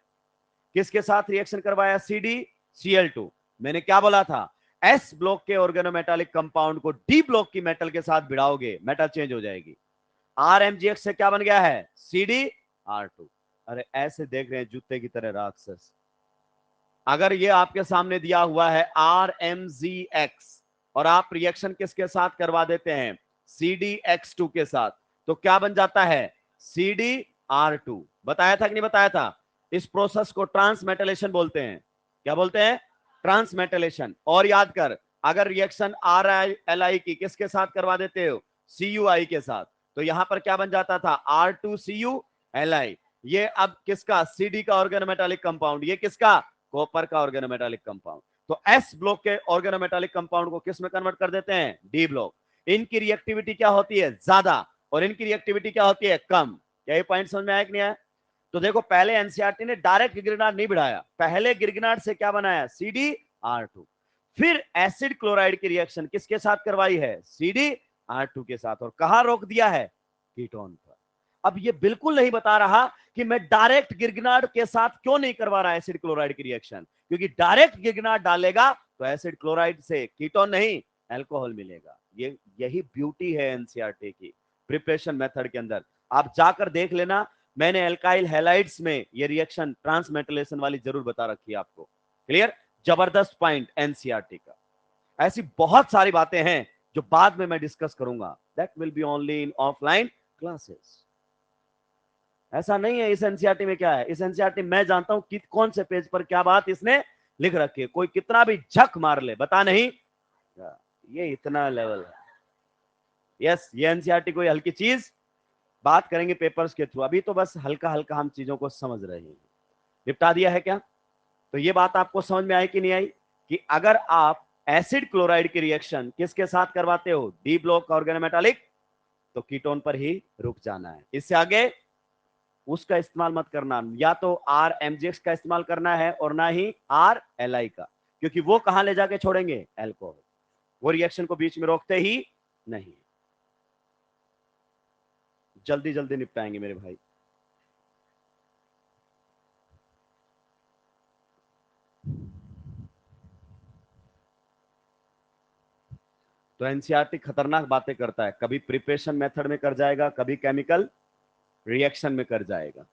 किसके साथ रिएक्शन करवाया, CdCl2। मैंने क्या बोला था, S ब्लॉक के ऑर्गेनोमेटालिक कंपाउंड को D ब्लॉक की मेटल के साथ भिड़ाओगे, मेटल चेंज हो जाएगी। RMGX से क्या बन गया है, CDR2। अरे ऐसे देख रहे हैं जूते की तरह राक्षस। अगर ये आपके सामने दिया हुआ है RMZX और आप रिएक्शन किसके साथ करवा देते हैं, CDX2 के साथ, तो क्या बन जाता है, CDR2। बताया था कि नहीं बताया था, इस प्रोसेस को ट्रांसमेटलेशन बोलते हैं। क्या बोलते हैं, ट्रांसमेटलेशन। और याद कर, अगर रिएक्शन RLI की किसके साथ करवा देते हो, CUI के साथ, तो यहां पर क्या बन जाता था, R2CuLi। ये अब किसका, CD का ऑर्गेनोमेटालिक कंपाउंड, ये किसका, कॉपर का ऑर्गेनोमेटालिक कंपाउंड। तो S ब्लॉक के ऑर्गेनोमेटालिक कंपाउंड को किस में कन्वर्ट कर देते हैं, D ब्लॉक। इनकी रिएक्टिविटी क्या होती है, ज्यादा, और इनकी रिएक्टिविटी क्या होती है, कम। क्या ये पॉइंट समझ में आया कि नहीं आया। तो देखो पहले एनसीईआरटी ने डायरेक्ट गिरगिनाट नहीं बढ़ाया, पहले गिरगिनाट से क्या बनाया, CdR2। फिर एसिड क्लोराइड की रिएक्शन किसके साथ करवाई है, CdR2 के साथ, और कहां रोक दिया है, कीटोन पर। अब ये बिल्कुल नहीं बता रहा कि मैं डायरेक्ट गिरगिनाट के साथ क्यों नहीं करवा रहा एसिड क्लोराइड की रिएक्शन, क्योंकि डायरेक्ट गिरगिनाट डालेगा तो एसिड क्लोराइड से कीटोन नहीं अल्कोहल मिलेगा। ये यही ब्यूटी है एनसीईआरटी की प्रिपरेशन मेथड के अंदर। आप जाकर देख लेना, मैंने एल्काइल हैलाइड्स में ये रिएक्शन ट्रांसमेटलेशन वाली जरूर बता रखी है आपको। क्लियर, जबरदस्त पॉइंट एनसीईआरटी का। ऐसी बहुत सारी बातें हैं जो बाद में मैं डिस्कस करूंगा, that will be only in offline classes. ऐसा नहीं है इस एनसीईआरटी में क्या है, इस एनसीईआरटी मैं जानता हूं कि कौन से पेज पर क्या बात इसने लिख रखी है, कोई कितना भी झक मार ले बता नहीं, ये इतना लेवल है। यस, ये एनसीईआरटी कोई हल्की चीज बात करेंगे पेपर्स के थ्रू, अभी तो बस हल्का हल्का हम चीजों को समझ रहे हैं। निपटा दिया है क्या? तो ये बात आपको समझ में आई कि नहीं आई, कि अगर आप एसिड क्लोराइड की रिएक्शन किसके साथ करवाते हो, डी ब्लॉक ऑर्गेनोमेटालिक, तो कीटोन पर ही रुक जाना है, इससे आगे उसका इस्तेमाल मत करना, या तो RMgx का इस्तेमाल करना है और ना ही RLi का, क्योंकि वो कहां ले जाके छोड़ेंगे, एल्कोहल, वो रिएक्शन को बीच में रोकते ही नहीं। जल्दी जल्दी निपटाएंगे मेरे भाई। तो एनसीईआरटी खतरनाक बातें करता है, कभी प्रिपरेशन मेथड में कर जाएगा, कभी केमिकल रिएक्शन में कर जाएगा।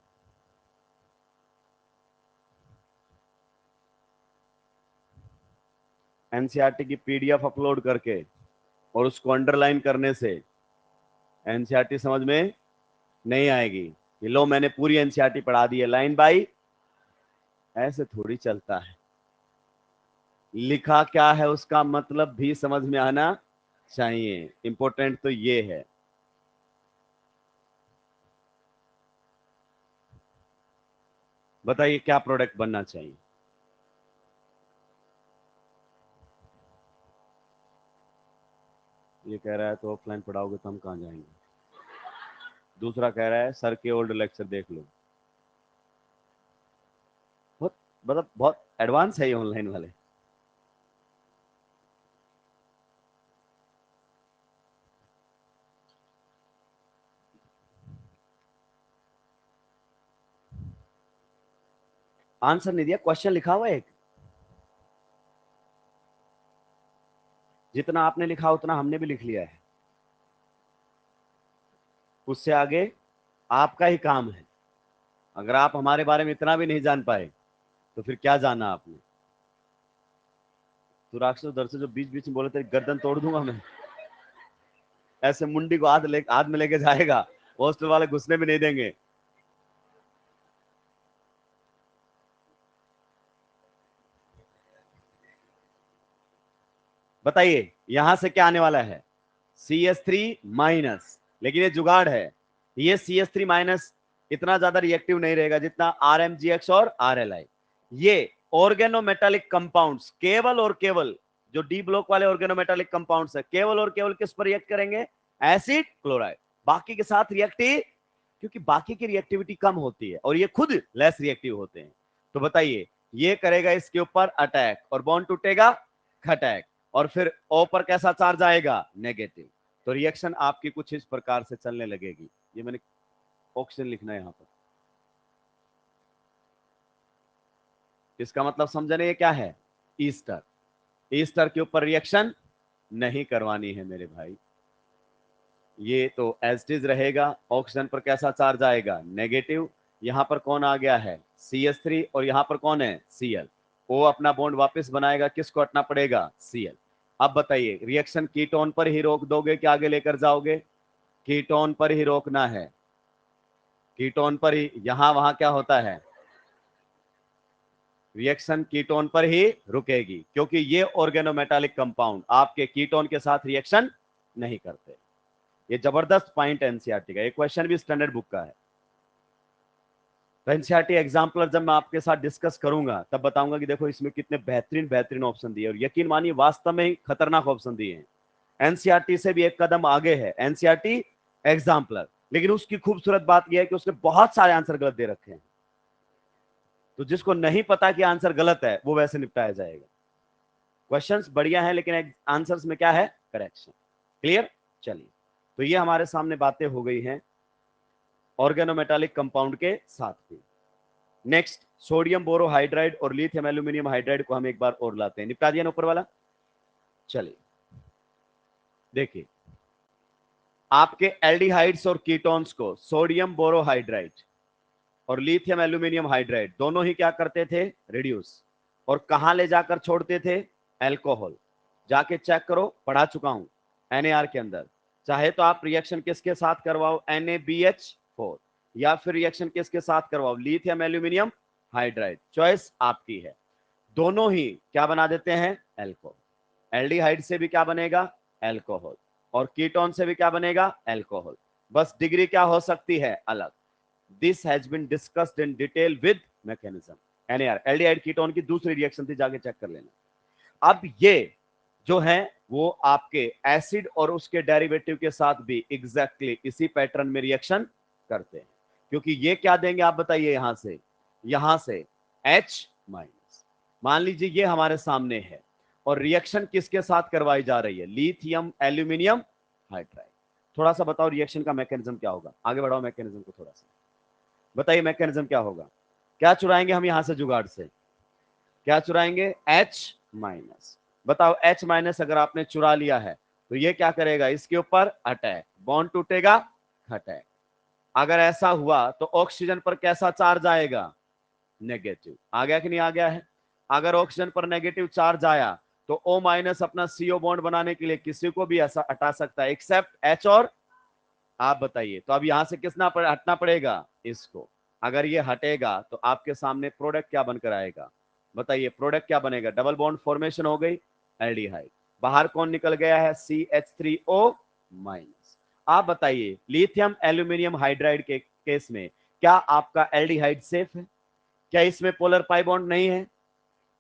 एनसीईआरटी की PDF अपलोड करके और उसको अंडरलाइन करने से एनसीईआरटी समझ में नहीं आएगी कि लो मैंने पूरी एनसीईआरटी पढ़ा दी है लाइन बाई, ऐसे थोड़ी चलता है। लिखा क्या है उसका मतलब भी समझ में आना चाहिए, इंपॉर्टेंट तो ये है। बताइए क्या प्रोडक्ट बनना चाहिए। ये कह रहा है तो ऑफलाइन पढ़ाओगे तो हम कहां जाएंगे। दूसरा कह रहा है सर के ओल्ड लेक्चर देख लो। बहुत मतलब बहुत एडवांस है ये ऑनलाइन वाले। आंसर नहीं दिया, क्वेश्चन लिखा हुआ है एक, जितना आपने लिखा उतना हमने भी लिख लिया है, उससे आगे आपका ही काम है। अगर आप हमारे बारे में इतना भी नहीं जान पाए तो फिर क्या जाना आपने। तो राक्षस उधर से जो बीच बीच में बोले थे गर्दन तोड़ दूंगा मैं, ऐसे मुंडी को हाथ में लेके जाएगा, हॉस्टल वाले घुसने भी नहीं देंगे। बताइए यहां से क्या आने वाला है, CH3-, लेकिन ये जुगाड़ है, ये CH3- इतना ज्यादा रिएक्टिव नहीं रहेगा जितना RMgx और RLi। ये ऑर्गेनोमेटालिक कंपाउंड्स केवल और केवल, जो डी ब्लॉक वाले ऑर्गेनोमेटालिक कंपाउंड्स है, केवल और केवल किस पर रिएक्ट करेंगे, एसिड क्लोराइड। बाकी के साथ रिएक्टिव, क्योंकि बाकी की रिएक्टिविटी कम होती है और ये खुद लेस रिएक्टिव होते हैं। तो बताइए ये करेगा इसके ऊपर अटैक और बॉन्ड टूटेगा, खटैक, और फिर O पर कैसा चार्ज आएगा, नेगेटिव। तो रिएक्शन आपकी कुछ इस प्रकार से चलने लगेगी। ये मैंने ऑक्सीजन लिखना है यहां पर, इसका मतलब समझने ये क्या है, ईस्टर। ईस्टर के ऊपर रिएक्शन नहीं करवानी है मेरे भाई, ये तो एज इट इज रहेगा। ऑक्सीजन पर कैसा चार्ज आएगा, नेगेटिव। यहां पर कौन आ गया है, CH3, और यहां पर कौन है, Cl। वो अपना बॉन्ड वापस बनाएगा, किसको हटना पड़ेगा, Cl। अब बताइए रिएक्शन कीटोन पर ही रोक दोगे कि आगे लेकर जाओगे, कीटोन पर ही रोकना है, कीटोन पर ही। यहां वहां क्या होता है, रिएक्शन कीटोन पर ही रुकेगी, क्योंकि ये ऑर्गेनोमेटालिक कंपाउंड आपके कीटोन के साथ रिएक्शन नहीं करते। ये जबरदस्त पॉइंट एनसीईआरटी का, ये क्वेश्चन भी स्टैंडर्ड बुक का है। तो एनसीईआरटी एग्जाम्पलर जब मैं आपके साथ डिस्कस करूंगा तब बताऊंगा कि देखो इसमें कितने बेहतरीन बेहतरीन ऑप्शन दिए, और यकीन मानिए वास्तव में ही खतरनाक ऑप्शन दिए हैं। एनसीईआरटी से भी एक कदम आगे है एनसीईआरटी एग्जाम्पलर, लेकिन उसकी खूबसूरत बात यह है कि उसने बहुत सारे आंसर गलत दे रखे हैं। तो जिसको नहीं पता कि आंसर गलत है वो वैसे निपटाया जाएगा। क्वेश्चंस बढ़िया है लेकिन आंसर्स में क्या है, करेक्शन। क्लियर। चलिए, तो ये हमारे सामने बातें हो गई हैं ऑर्गेनोमेटालिक कंपाउंड के साथ भी। नेक्स्ट, सोडियम बोरोहाइड्राइड और लिथियम एल्यूमिनियम हाइड्राइड को हम एक बार और लाते हैं। निपटा दिया ना ऊपर वाला। चलिए देखिए, आपके एल्डिहाइड्स और कीटोन्स को सोडियम बोरोहाइड्राइड और लिथियम एल्यूमिनियम हाइड्राइड दोनों ही क्या करते थे, रिड्यूस। और कहां ले जाकर छोड़ते थे, एल्कोहल। जाके चेक करो, पढ़ा चुका हूं NaR के अंदर। चाहे तो आप रिएक्शन किसके साथ करवाओ, NaBH4, या फिर रिएक्शन किसके साथ करवाओ, लिथियम एल्यूमिनियम हाइड्राइड, चॉइस आपकी है। दोनों ही क्या बना देते हैं, एल्कोहल। एल्डिहाइड से भी क्या बनेगा, एल्कोहल, और कीटोन से भी क्या बनेगा, एल्कोहल। बस डिग्री क्या हो सकती है, अलग। This has been discussed in detail with mechanism. NaR aldehyde ketone की दूसरी रिएक्शन थी, जाके चेक कर लेना। अब ये जो है वो आपके एसिड और उसके डेरिवेटिव के साथ भी एग्जैक्टली इसी पैटर्न में रिएक्शन करते हैं, क्योंकि ये क्या देंगे आप बताइए, यहां से H माइनस। मान लीजिए ये हमारे सामने है और रिएक्शन किसके साथ करवाई जा रही है, लिथियम एल्यूमिनियम हाइड्राइड। थोड़ा सा बताओ रिएक्शन का मैकेनिज्म क्या होगा, आगे बढ़ाओ मैकेनिज्म को थोड़ा सा बताइए, मैकेनिज्म क्या होगा। क्या चुराएंगे हम यहां से जुगाड़ से, क्या चुराएंगे, H माइनस। बताओ H माइनस अगर आपने चुरा लिया है तो ये क्या करेगा, इसके ऊपर अटैक, बॉन्ड टूटेगा, अटैक। अगर ऐसा हुआ तो ऑक्सीजन पर कैसा चार्ज आएगा, नेगेटिव। आ गया कि नहीं आ गया है। अगर ऑक्सीजन पर नेगेटिव चार्ज आया तो O माइनस अपना CO बॉन्ड बनाने के लिए किसी को भी ऐसा हटा सकता है एक्सेप्ट H और, आप बताइए। तो अब यहां से किसना हटना पड़ेगा, इसको। अगर ये हटेगा तो आपके सामने प्रोडक्ट क्या बनकर आएगा, बताइए प्रोडक्ट क्या बनेगा, डबल बॉन्ड फॉर्मेशन हो गई, एल्डिहाइड। बाहर कौन निकल गया है, CH3O माइनस। आप बताइए लिथियम एल्यूमिनियम हाइड्राइड के केस में क्या आपका एल्डिहाइड सेफ है, क्या इसमें पोलर पाई बॉन्ड नहीं है,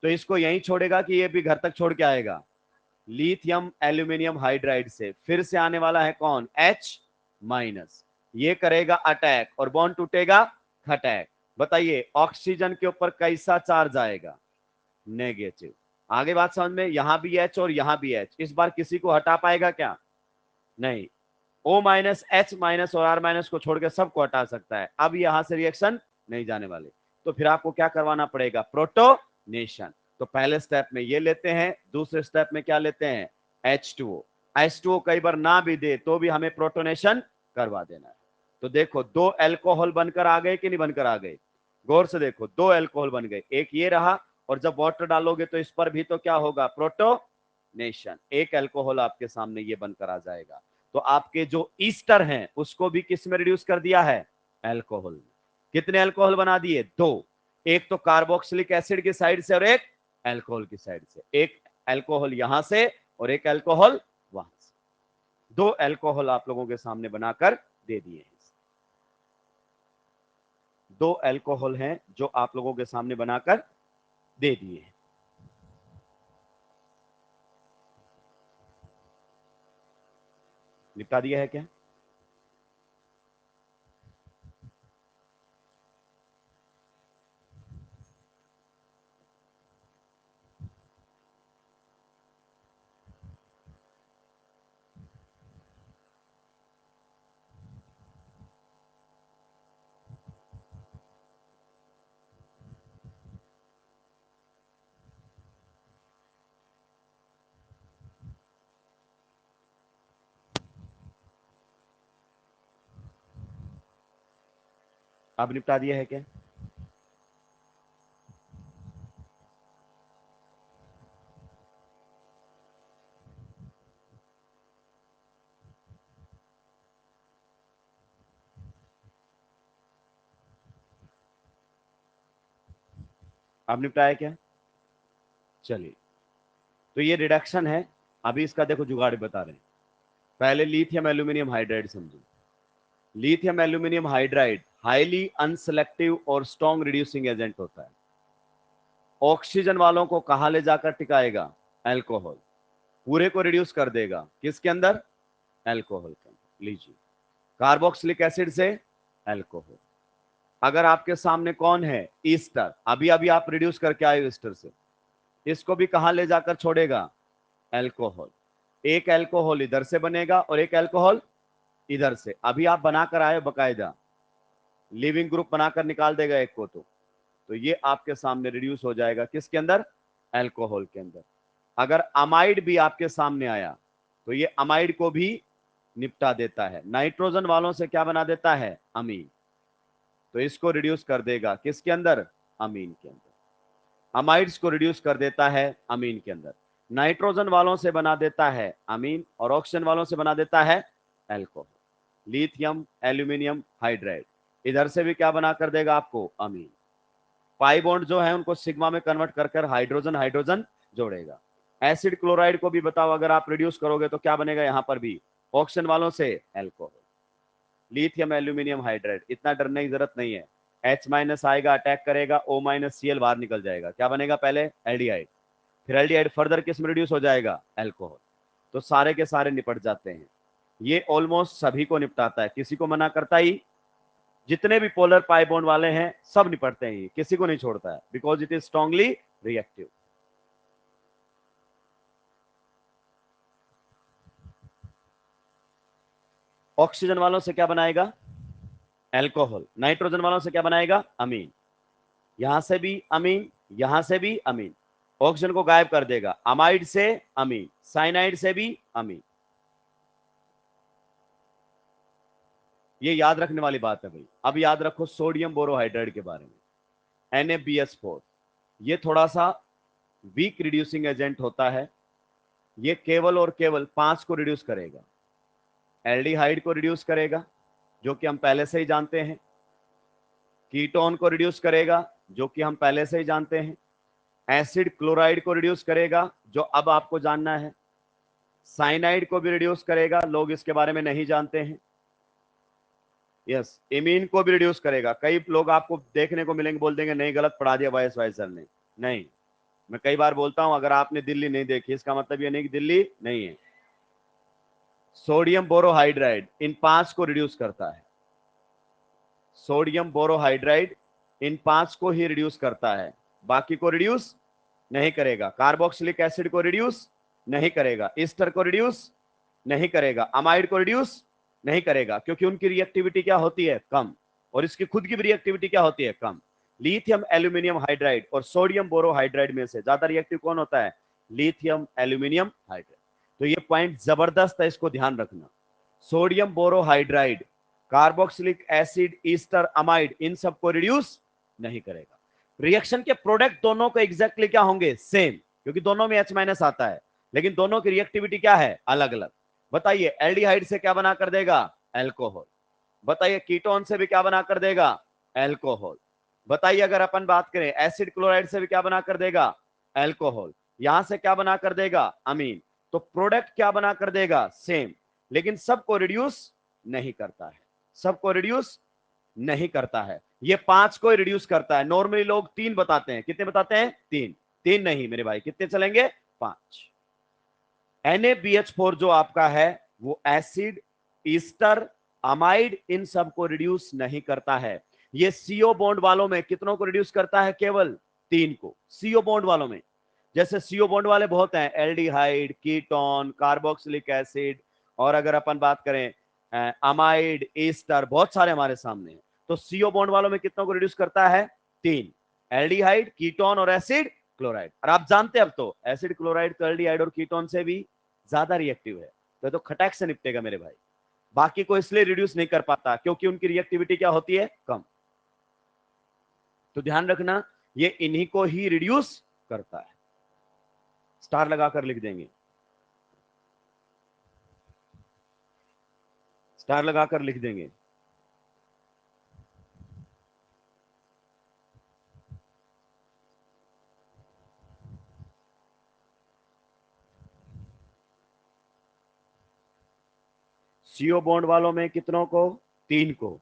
तो इसको यहीं छोड़ेगा कि ये भी घर तक छोड़ के आएगा। लिथियम एल्यूमिनियम हाइड्राइड से फिर से आने वाला है कौन, H माइनस। ये करेगा अटैक और बॉन्ड टूटेगा, अटैक। बताइए ऑक्सीजन के ऊपर कैसा चार्ज आएगा, नेगेटिव। आगे बात समझ में, यहां भी H और यहां भी H। इस बार किसी को हटा पाएगा क्या, नहीं। O माइनस, H माइनस और R माइनस को छोड़ के सबको हटा सकता है। अब यहां से रिएक्शन नहीं जाने वाले, तो फिर आपको क्या करवाना पड़ेगा, प्रोटोनेशन। तो पहले स्टेप में ये लेते हैं, दूसरे स्टेप में क्या लेते हैं, H2O। H2O कई बार ना भी दे तो भी हमें प्रोटोनेशन करवा देना है। तो देखो दो अल्कोहल बनकर आ गए कि नहीं बनकर आ गए, गौर से देखो, दो अल्कोहल बन गए, एक ये रहा, और जब वाटर डालोगे तो इस पर भी तो क्या होगा, प्रोटोनेशन। एक अल्कोहल आपके सामने ये बनकर आ जाएगा। तो आपके जो ईस्टर हैं उसको भी किस में रिड्यूस कर दिया है, अल्कोहल में। कितने अल्कोहल बना दिए, दो। एक तो कार्बोक्सिलिक एसिड की साइड से और एक अल्कोहल की साइड से। एक अल्कोहल यहां से और एक अल्कोहल वहां से। दो अल्कोहल आप लोगों के सामने बनाकर दे दिए हैं। दो अल्कोहल हैं जो आप लोगों के सामने बनाकर दे दिए हैं। निपटा दिया है क्या, अब निपटा दिया है क्या, अब निपटाया क्या। चलिए, तो ये रिडक्शन है। अभी इसका देखो जुगाड़ बता रहे हैं। पहले लिथियम एल्यूमिनियम हाइड्राइड समझो। लिथियम एल्यूमिनियम हाइड्राइड हाईली अनसेलेक्टिव और स्ट्रॉन्ग रिड्यूसिंग एजेंट होता है। ऑक्सीजन वालों को कहां ले जाकर टिकाएगा, अल्कोहल। पूरे को रिड्यूस कर देगा किसके अंदर, अल्कोहल के अंदर। लीजिए, कार्बोक्सिलिक एसिड से अल्कोहल, अगर आपके सामने कौन है, ईस्टर, अभी अभी आप रिड्यूस करके आए ईस्टर से, इसको भी कहां ले जाकर छोड़ेगा, एल्कोहल। एक एल्कोहल इधर से बनेगा और एक एल्कोहल इधर से, अभी आप बनाकर आए बकायदा, लिविंग ग्रुप बनाकर निकाल देगा एक को, तो ये आपके सामने रिड्यूस हो जाएगा किसके अंदर, एल्कोहल के अंदर। अगर अमाइड भी आपके सामने आया तो ये अमाइड को भी निपटा देता है, नाइट्रोजन वालों से क्या बना देता है, अमीन, तो इसको रिड्यूस कर देगा किसके अंदर, अमीन के अंदर। अमाइड्स को रिड्यूस कर देता है अमीन के अंदर, नाइट्रोजन वालों से बना देता है अमीन, और ऑक्सीजन वालों से बना देता है एल्कोहल। लिथियम एल्यूमिनियम हाइड्राइड, इधर से भी क्या बना कर देगा आपको, अमीन। पाई बॉन्ड जो है उनको सिग्मा में कन्वर्ट कर कर हाइड्रोजन हाइड्रोजन जोड़ेगा। एसिड क्लोराइड को भी बताओ, अगर आप रिड्यूस करोगे तो क्या बनेगा, यहां पर भी ऑक्सीजन वालों से एल्कोहल। लिथियम एल्यूमिनियम हाइड्राइड, इतना डरने की जरूरत नहीं है, H माइनस आएगा, अटैक करेगा, O माइनस Cl बाहर निकल जाएगा, क्या बनेगा, पहले एल्डिहाइड, फिर एल्डिहाइड फर्दर किस में रिड्यूस हो जाएगा, एल्कोहल। तो सारे के सारे निपट जाते हैं। ये ऑलमोस्ट सभी को निपटाता है, किसी को मना करता ही, जितने भी पोलर पाई बॉन्ड वाले हैं सब निपटते हैं, किसी को नहीं छोड़ता है, because it is strongly reactive. Oxygen वालों से क्या बनाएगा, एल्कोहल, नाइट्रोजन वालों से क्या बनाएगा, अमीन, यहां से भी अमीन, यहां से भी अमीन, ऑक्सीजन को गायब कर देगा, अमाइड से अमीन, साइनाइड से भी अमीन। ये याद रखने वाली बात है भाई। अब याद रखो सोडियम बोरोहाइड्राइड के बारे में, NaBH4, ये थोड़ा सा वीक रिड्यूसिंग एजेंट होता है, ये केवल और केवल 5 को रिड्यूस करेगा, एल्डिहाइड को रिड्यूस करेगा जो कि हम पहले से ही जानते हैं, कीटोन को रिड्यूस करेगा जो कि हम पहले से ही जानते हैं, एसिड क्लोराइड को रिड्यूस करेगा जो अब आपको जानना है, साइनाइड को भी रिड्यूस करेगा, लोग इसके बारे में नहीं जानते हैं, यस, इमीन को भी रिड्यूस करेगा। कई लोग आपको देखने को मिलेंगे, बोल देंगे नहीं गलत पढ़ा दिया वाइस वाइस सर ने, नहीं, मैं कई बार बोलता हूं अगर आपने दिल्ली नहीं देखी इसका मतलब ये नहीं कि दिल्ली नहीं है। सोडियम बोरोहाइड्राइड इन 5 को रिड्यूस करता है, सोडियम बोरोहाइड्राइड इन 5 को ही रिड्यूस करता है, बाकी को रिड्यूस नहीं करेगा। कार्बोक्सिलिक एसिड को रिड्यूस नहीं करेगा, ईस्टर को रिड्यूस नहीं करेगा, अमाइड को रिड्यूस नहीं करेगा, क्योंकि उनकी रिएक्टिविटी क्या होती है, कम, और इसकी खुद की भी रिएक्टिविटी क्या होती है, कम। लिथियम एल्यूमिनियम हाइड्राइड और सोडियम बोरोहाइड्राइड में से ज्यादा रिएक्टिव कौन होता है, लिथियम एल्यूमिनियम हाइड्राइड। तो ये पॉइंट जबरदस्त है, इसको ध्यान रखना। Sodium borohydride carboxylic acid ester amide इन सबको रिड्यूस नहीं करेगा। रिएक्शन के प्रोडक्ट दोनों को एग्जैक्टली क्या होंगे, सेम, क्योंकि दोनों में H माइनस आता है, लेकिन दोनों की रिएक्टिविटी क्या है, अलग अलग। बताइए एल्डिहाइड से क्या बना कर देगा, एल्कोहल। बताइए कीटोन से भी क्या बना कर देगा, एल्कोहल। बताइए अगर अपन बात करें एसिड क्लोराइड से भी क्या बना कर देगा, एल्कोहल। यहां से क्या बना कर देगा, अमीन। तो प्रोडक्ट क्या बना कर देगा, सेम, लेकिन सबको रिड्यूस नहीं करता है, सबको रिड्यूस नहीं करता है। ये 5 को रिड्यूस करता है। नॉर्मली लोग 3 बताते हैं, कितने बताते हैं, 3, 3 नहीं मेरे भाई, कितने चलेंगे, 5। NaBH4 जो आपका है वो एसिड ईस्टर अमाइड इन सब को रिड्यूस नहीं करता है। ये CO बॉन्ड वालों में कितनों को रिड्यूस करता है, केवल 3 को, CO बॉन्ड वालों में। जैसे CO बॉन्ड वाले बहुत हैं, एल्डिहाइड, कीटोन, कार्बोक्सिलिक एसिड, और अगर अपन बात करें अमाइड, ईस्टर, बहुत सारे हमारे सामने हैं। तो CO बॉन्ड वालों में कितनों को रिड्यूस करता है, 3, एल्डिहाइड, कीटोन और एसिड क्लोराइड। और आप जानते हैं अब तो एसिड क्लोराइड तो एल्डिहाइड और कीटोन से भी ज्यादा रिएक्टिव है, तो खटैक से निपटेगा मेरे भाई। बाकी को इसलिए रिड्यूस नहीं कर पाता क्योंकि उनकी रिएक्टिविटी क्या होती है, कम। तो ध्यान रखना ये इन्हीं को ही रिड्यूस करता है, स्टार लगाकर लिख देंगे, स्टार लगाकर लिख देंगे। CO बॉन्ड वालों में कितनों को, 3 को,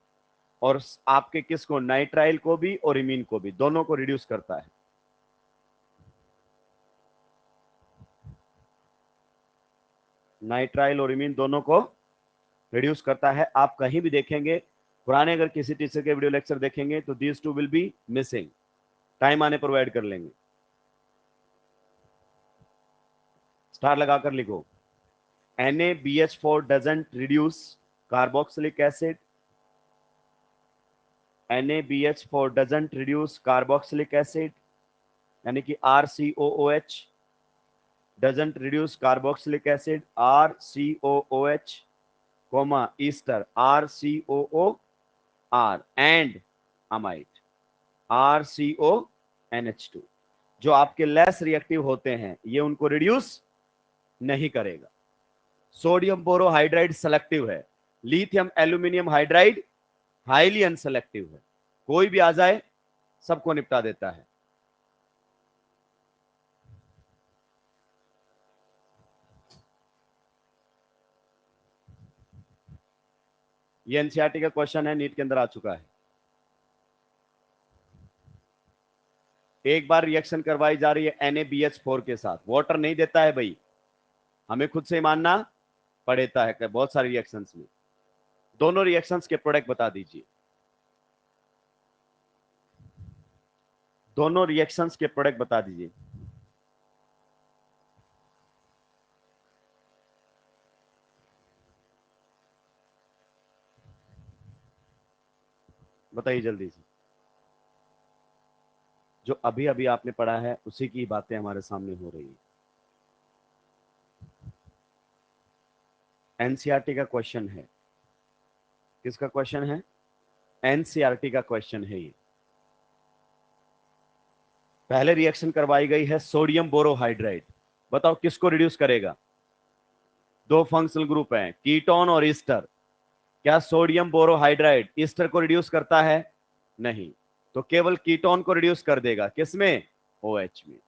और आपके किसको, नाइट्राइल को भी और इमीन को भी, दोनों को रिड्यूस करता है। नाइट्राइल और इमीन दोनों को रिड्यूस करता है। आप कहीं भी देखेंगे पुराने अगर किसी टीचर के वीडियो लेक्चर देखेंगे तो these two will be missing, time आने पर वो ऐड कर लेंगे। स्टार लगाकर लिखो, NaBH4 doesn't reduce carboxylic acid, NaBH4 doesn't reduce carboxylic acid, यानी कि RCOOH doesn't reduce carboxylic acid, RCOOH, comma ester RCOOR and amide RCONH2, जो आपके लेस रिएक्टिव होते हैं ये उनको रिड्यूस नहीं करेगा। सोडियम बोरोहाइड्राइड सेलेक्टिव है, लिथियम एल्यूमिनियम हाइड्राइड हाईली अनसेलेक्टिव है, कोई भी आ जाए सबको निपटा देता है। ये एनसीईआरटी का क्वेश्चन है, नीट के अंदर आ चुका है। एक बार रिएक्शन करवाई जा रही है NaBH4 के साथ, वाटर नहीं देता है भाई, हमें खुद से मानना पड़ता है बहुत सारे रिएक्शंस में। दोनों रिएक्शंस के प्रोडक्ट बता दीजिए, दोनों रिएक्शंस के प्रोडक्ट बता दीजिए। बताइए जल्दी से, जो अभी अभी आपने पढ़ा है उसी की बातें हमारे सामने हो रही है। एनसीईआरटी का क्वेश्चन है, किसका क्वेश्चन है? एनसीईआरटी का क्वेश्चन है ये। पहले रिएक्शन करवाई गई है सोडियम बोरोहाइड्राइड, बताओ किसको रिड्यूस करेगा? दो फंक्शनल ग्रुप हैं, कीटोन और ईस्टर। क्या सोडियम बोरोहाइड्राइड ईस्टर को रिड्यूस करता है? नहीं, तो केवल कीटोन को रिड्यूस कर देगा, किसमें? OH में।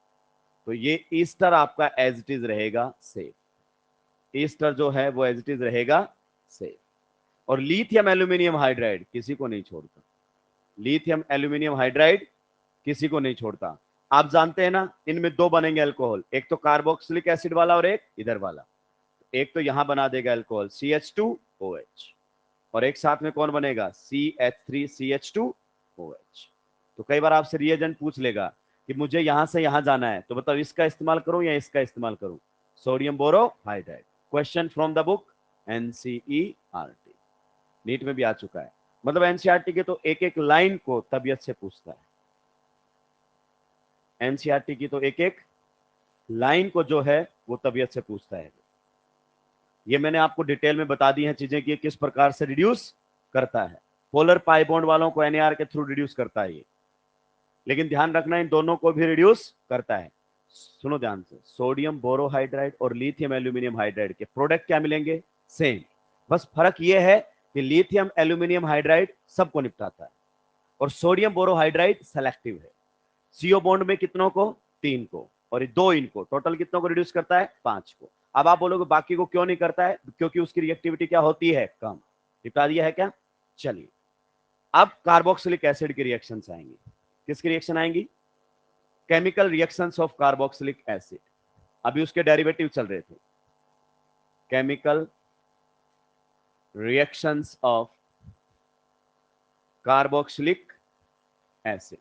तो ये ईस्टर आपका एज इट इज रहेगा सेफ, ईस्टर जो है वो एज इट इज रहेगा सेफ। और लिथियम एल्यूमिनियम हाइड्राइड किसी को नहीं छोड़ता, लिथियम एल्यूमिनियम हाइड्राइड किसी को नहीं छोड़ता। आप जानते हैं ना, इनमें दो बनेंगे अल्कोहल, एक तो कार्बोक्सिलिक एसिड वाला और एक इधर वाला। एक तो यहां बना देगा अल्कोहल CH2OH, और एक साथ में कौन बनेगा? CH3CH2OH। तो कई बार आपसे रिएजेंट पूछ लेगा कि मुझे यहां से यहां जाना है, तो बताओ इसका इस्तेमाल करूं या इसका इस्तेमाल करूं? Sodium borohydride. Question from the book NCERT, NEET में भी आ चुका है। मतलब एनसीईआरटी के तो एक एक लाइन को तबीयत से पूछता है, एनसीईआरटी की तो एक एक लाइन को जो है वो तबीयत से पूछता है। ये मैंने आपको डिटेल में बता दी हैं चीजें कि किस प्रकार से रिड्यूस करता है। पोलर पाई बॉन्ड वालों को NAR के थ्रू रिड्यूस करता है ये, लेकिन ध्यान रखना इन दोनों को भी रिड्यूस करता है। सुनो ध्यान से, सोडियम बोरोहाइड्राइड और लिथियम एल्यूमिनियम हाइड्राइड के प्रोडक्ट क्या मिलेंगे? सेम, बस फर्क ये है कि लिथियम एल्यूमिनियम हाइड्राइड सबको निपटाता है और सोडियम बोरोहाइड्राइड सेलेक्टिव है। CO बॉन्ड में कितनों को? 3 को, और 2 इनको, टोटल कितनों को रिड्यूस करता है? 5 को। अब आप बोलोगे बाकी को क्यों नहीं करता है? क्योंकि उसकी रिएक्टिविटी क्या होती है? कम। निपटा दिया है क्या? चलिए, अब कार्बोक्सिलिक एसिड की रिएक्शंस आएंगी। किसकी रिएक्शन आएंगी? Chemical reactions of carboxylic acid. अभी उसके डेरिवेटिव चल रहे थे, chemical reactions of carboxylic acid,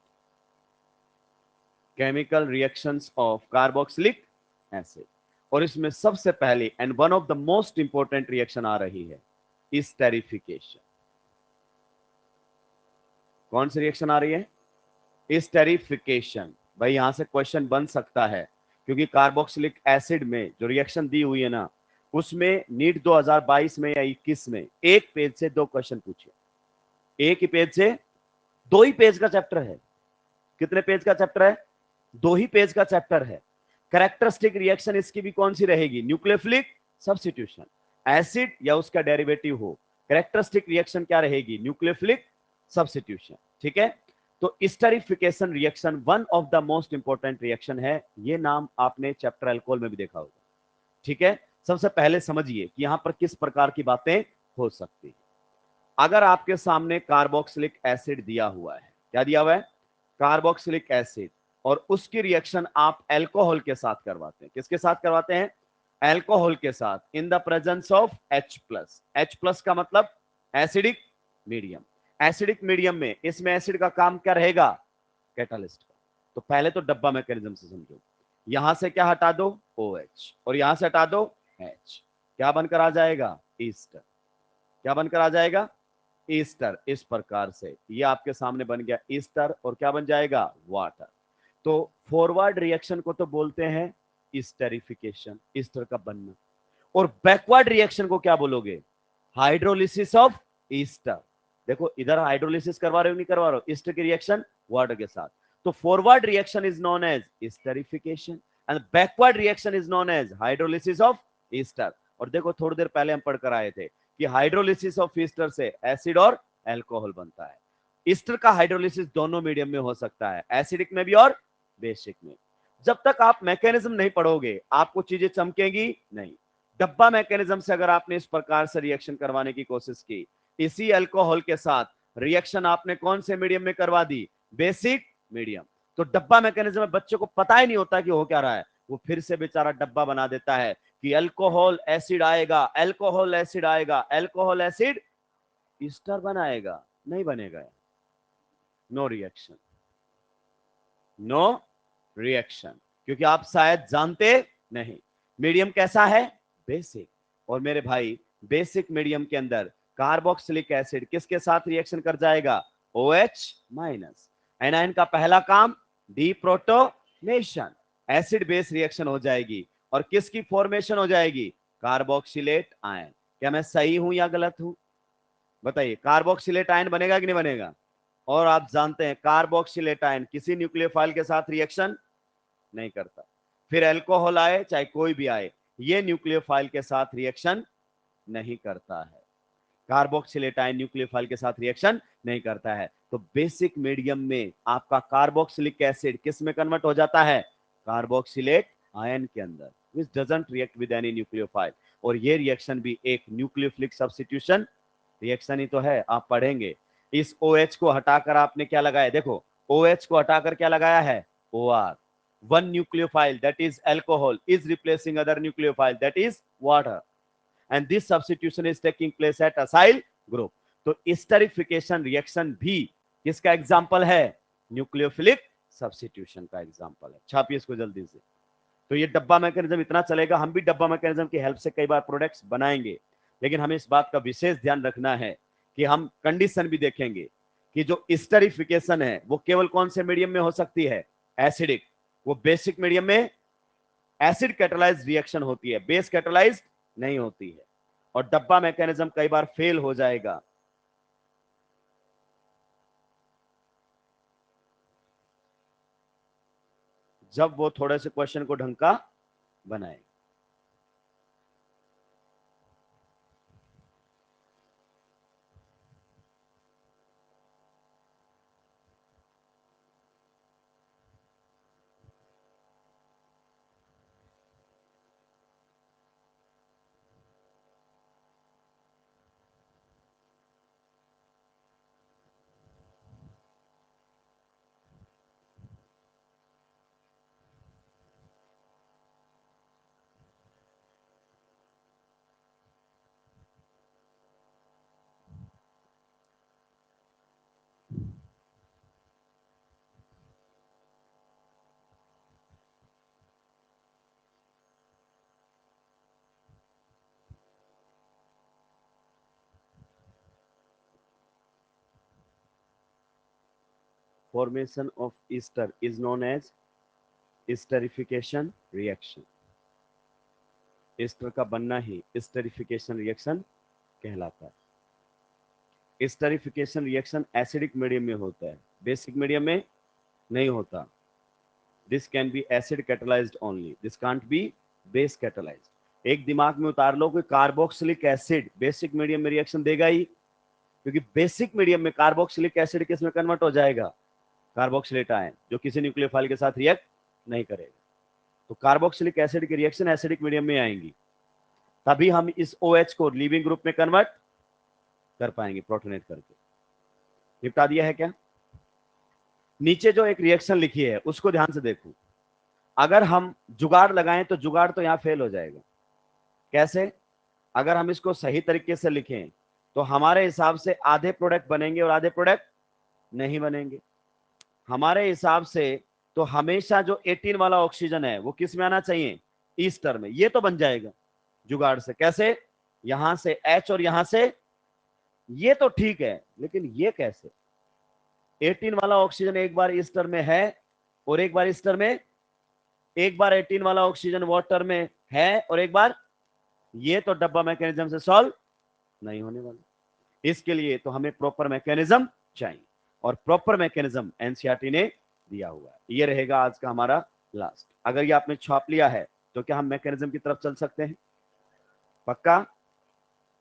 chemical reactions of carboxylic acid. और इसमें सबसे पहले and one of the most important reaction आ रही है एस्टेरिफिकेशन। कौन सी रिएक्शन आ रही है? एस्टेरिफिकेशन। भाई यहां से क्वेश्चन बन सकता है, क्योंकि कार्बोक्सिलिक एसिड में जो रिएक्शन दी हुई है ना, उसमें नीट 2022 में या 21 में एक पेज से 2 क्वेश्चन पूछे, एक ही पेज से 2 ही पेज का चैप्टर है। कितने पेज का चैप्टर है? 2 ही पेज का चैप्टर है। कैरेक्टरिस्टिक रिएक्शन इसकी भी कौन सी रहेगी? न्यूक्लियोफिलिक सब्स्टिट्यूशन, एसिड या उसका डेरिवेटिव हो, कैरेक्टरिस्टिक रिएक्शन क्या रहेगी? Nucleophilic substitution. ठीक है, तो esterification reaction one of the most important reaction है। ये नाम आपने चैप्टर अल्कोहल में भी देखा होगा। ठीक है, सबसे पहले समझिए कि यहां पर किस प्रकार की बातें हो सकती है। अगर आपके सामने कार्बोक्सिलिक एसिड दिया हुआ है, क्या दिया हुआ है? कार्बोक्सिलिक एसिड, और उसकी रिएक्शन आप अल्कोहल के साथ करवाते हैं। किसके साथ करवाते हैं? अल्कोहल के साथ, in the presence of H+। H+ का मतलब एसिडिक मीडियम। एसिडिक मीडियम में इसमें एसिड का काम क्या रहेगा, कैटालिस्ट का। तो पहले तो डब्बा मैकेनिज्म से समझो, यहां से क्या हटा दो, OH, और यहां से हटा दो H, क्या बनकर आ जाएगा, ईस्टर। क्या बनकर आ जाएगा, ईस्टर। इस प्रकार से ये आपके सामने बन गया ईस्टर, और क्या बन जाएगा, वाटर। तो फॉरवर्ड रिएक्शन को तो बोलते हैं ईस्टरिफिकेशन, ईस्टर का बनना, और बैकवर्ड रिएक्शन को क्या बोलोगे, हाइड्रोलिसिस ऑफ ईस्टर। देखो इधर हाइड्रोलिसिस करवा रहे हो नहीं करवा रहे हो, ईस्टर की रिएक्शन वाटर के साथ। तो forward reaction is known as esterification and backward reaction is known as hydrolysis of ester. और देखो थोड़ी देर पहले हम पढ़कर आए थे कि हाइड्रोलिसिस ऑफ ईस्टर से एसिड और एल्कोहल बनता है। ईस्टर का हाइड्रोलिसिस दोनों मीडियम में हो सकता है, एसिडिक में भी और बेसिक में। जब तक आप मैकेनिज्म नहीं पढ़ोगे आपको चीजें चमकेंगी नहीं। डब्बा मैकेनिज्म से अगर आपने इस प्रकार से रिएक्शन करवाने की कोशिश की, इसी अल्कोहल के साथ रिएक्शन आपने कौन से मीडियम में करवा दी, बेसिक मीडियम। तो डब्बा मैकेनिज्म में बच्चे को पता ही नहीं होता कि हो क्या रहा है, वो फिर से बेचारा डब्बा बना देता है कि अल्कोहल एसिड आएगा, अल्कोहल एसिड आएगा, अल्कोहल एसिड ईस्टर बनाएगा, नहीं बनेगा। नो रिएक्शन, नो रिएक्शन, क्योंकि आप शायद जानते नहीं मीडियम कैसा है, बेसिक। और मेरे भाई बेसिक मीडियम के अंदर कार्बोक्सिलिक एसिड किसके साथ रिएक्शन कर जाएगा, OH माइनस। एनायन का पहला काम डीप्रोटोनेशन, एसिड बेस रिएक्शन हो जाएगी, और किसकी फॉर्मेशन हो जाएगी, कार्बोक्सिलेट आयन। क्या मैं सही हूं या गलत हूं, बताइए। कार्बोक्सिलेट आयन बनेगा कि नहीं बनेगा। और आप जानते हैं कार्बोक्सिलेट आयन किसी न्यूक्लियोफाइल के साथ रिएक्शन नहीं करता। फिर अल्कोहल आए चाहे कोई भी आए, ये न्यूक्लियोफाइल के साथ रिएक्शन नहीं करता है। कार्बोक्सिलेट आयन न्यूक्लियोफाइल के साथ रिएक्शन नहीं करता है। तो बेसिक मीडियम में आपका कार्बोक्सिलिक एसिड किस में कन्वर्ट हो जाता है, कार्बोक्सिलेट आयन के अंदर, विच doesn't react with any nucleophile. और ये रिएक्शन भी एक न्यूक्लियोफिलिक सब्स्टिट्यूशन रिएक्शन ही तो है, आप पढ़ेंगे। इस OH को हटाकर आपने क्या लगाया, देखो OH को हटाकर क्या लगाया है, OR। One nucleophile that is alcohol is replacing other nucleophile that is water, and this substitution is taking place at acyl group. तो एस्टरिफिकेशन रिएक्शन भी किसका एग्जांपल है, न्यूक्लियोफिलिक सब्स्टिट्यूशन का एग्जांपल है। छापिए इसको जल्दी से। तो ये डब्बा मैकेनिज्म इतना चलेगा, हम भी डब्बा मैकेनिज्म की हेल्प से कई बार प्रोडक्ट्स बनाएंगे, लेकिन हमें इस बात का विशेष ध्यान रखना है कि हम कंडीशन भी देखेंगे कि जो एस्टरिफिकेशन है वो केवल कौन से मीडियम में हो सकती है, एसिडिक। वो बेसिक मीडियम में एसिड कैटालाइज्ड रिएक्शन होती है, बेस कैटालाइज्ड नहीं होती है। और डब्बा मैकेनिज्म कई बार फेल हो जाएगा। जब वो थोड़े से क्वेश्चन को ढंग का बनाए। Formation of ester is known as esterification reaction। Ester का बनना ही एस्टरिफिकेशन रिएक्शन कहलाता है। एस्टरिफिकेशन रिएक्शन एसिडिक मीडियम में होता है, बेसिक मीडियम में नहीं होता। This can be acid catalysed only, this can't be base catalysed. एक दिमाग में उतार लो कि कार्बोक्सिलिक एसिड बेसिक मीडियम में रिएक्शन देगा ही, क्योंकि बेसिक मीडियम में कार्बोक्सिलिक एसिड किस में कन्वर्ट हो जाएगा, कार्बोक्सिलेट आयन, जो किसी न्यूक्लियोफाइल के साथ रिएक्ट नहीं करेगा। तो कार्बोक्सिलिक एसिड की रिएक्शन एसिडिक मीडियम में आएंगी, तभी हम इस OH को लीविंग ग्रुप में कन्वर्ट कर पाएंगे प्रोटोनेट करके। निपटा दिया है क्या। नीचे जो एक रिएक्शन लिखी है उसको ध्यान से देखो। अगर हम जुगाड़ लगाएं तो जुगाड़ तो यहां फेल हो जाएगा। कैसे, अगर हम इसको सही तरीके से लिखें तो हमारे हिसाब से आधे प्रोडक्ट बनेंगे और आधे प्रोडक्ट नहीं बनेंगे। हमारे हिसाब से तो हमेशा जो 18 वाला ऑक्सीजन है वो किस में आना चाहिए, ईस्टर में। ये तो बन जाएगा जुगाड़ से। कैसे, यहां से H और यहां से, ये तो ठीक है, लेकिन ये कैसे? 18 वाला ऑक्सीजन एक बार ईस्टर में है और एक बार ईस्टर में, एक बार 18 वाला ऑक्सीजन वाटर में है और एक बार, ये तो डब्बा मैकेनिज्म से सॉल्व नहीं होने वाला। इसके लिए तो हमें प्रॉपर मैकेनिज्म चाहिए और प्रॉपर मैकेनिज्म एनसीईआरटी ने दिया हुआ है। ये रहेगा आज का हमारा लास्ट। अगर ये आपने छाप लिया है तो क्या हम मैकेनिज्म की तरफ चल सकते हैं? पक्का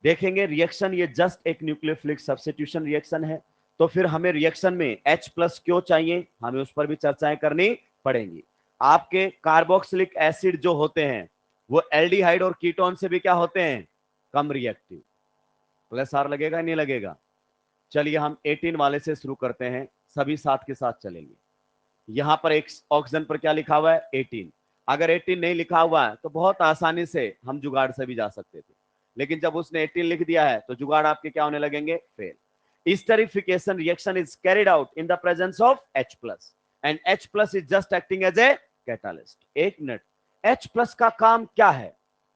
देखेंगे रिएक्शन। ये जस्ट एक न्यूक्लियोफिलिक सब्स्टिट्यूशन रिएक्शन है, तो फिर हमें रिएक्शन में H प्लस क्यों चाहिए, हमें उस पर भी चर्चाएं करनी पड़ेंगी। आपके कार्बोक्सिलिक एसिड जो होते हैं वो एल्डिहाइड और कीटोन से भी क्या होते हैं, कम रिएक्टिव। प्लस आर लगेगा नहीं लगेगा? चलिए हम 18 वाले से शुरू करते हैं, सभी साथ के साथ चलेंगे। यहां पर एक ऑक्सीजन पर क्या लिखा हुआ है, 18। अगर 18 नहीं लिखा हुआ है तो बहुत आसानी से हम जुगाड़ से भी जा सकते थे, लेकिन जब उसने 18 लिख दिया है तो जुगाड़ आपके क्या होने लगेंगे, fail. Esterification reaction is carried out in the presence of H plus and H plus is just acting as a catalyst। एक मिनट, H plus का काम क्या है,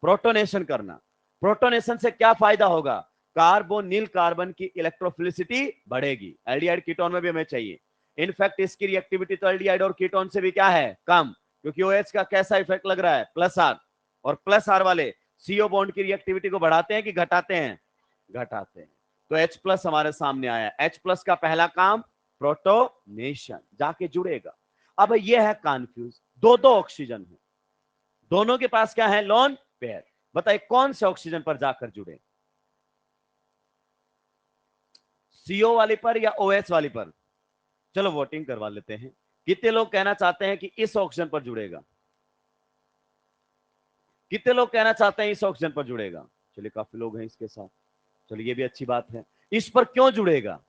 प्रोटोनेशन करना। प्रोटोनेशन से क्या फायदा होगा, कार्बोनिल कार्बन की इलेक्ट्रोफिलिसिटी बढ़ेगी। एल्डिहाइड कीटोन में भी हमें चाहिए। इनफैक्ट इसकी रिएक्टिविटी तो एल्डिहाइड और कीटोन से भी क्या है, कम, क्योंकि OH का कैसा इफेक्ट लग रहा है, प्लस आर। और प्लस आर वाले CO बॉन्ड की रिएक्टिविटी को बढ़ाते हैं कि घटाते हैं, घटाते हैं। तो H प्लस हमारे सामने आया। H प्लस का पहला काम प्रोटोनेशन, जाके जुड़ेगा। अब यह है कन्फ्यूज, दो दो ऑक्सीजन है, दोनों के पास क्या है, लोन पेयर। बताइए कौन से ऑक्सीजन पर जाकर जुड़े, CO वाली पर या OH वाली पर? चलो वोटिंग करवा लेते हैं। कितने लोग कहना चाहते हैं कि इस ऑक्सीजन पर जुड़ेगा, कितने लोग कहना चाहते हैं इस ऑक्सीजन पर जुड़ेगा? चलिए काफी लोग हैं इसके साथ, चलिए ये भी अच्छी बात है। इस पर क्यों जुड़ेगा,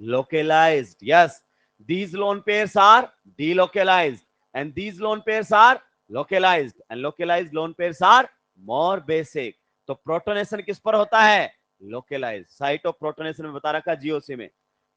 localized, yes, these lone pairs are delocalized and these lone pairs are localized and localized lone pairs are more basic। तो प्रोटोनेशन किस पर होता है, लोकेलाइज। साइट ऑफ प्रोटोनेशन में बता रखा जीओसी में।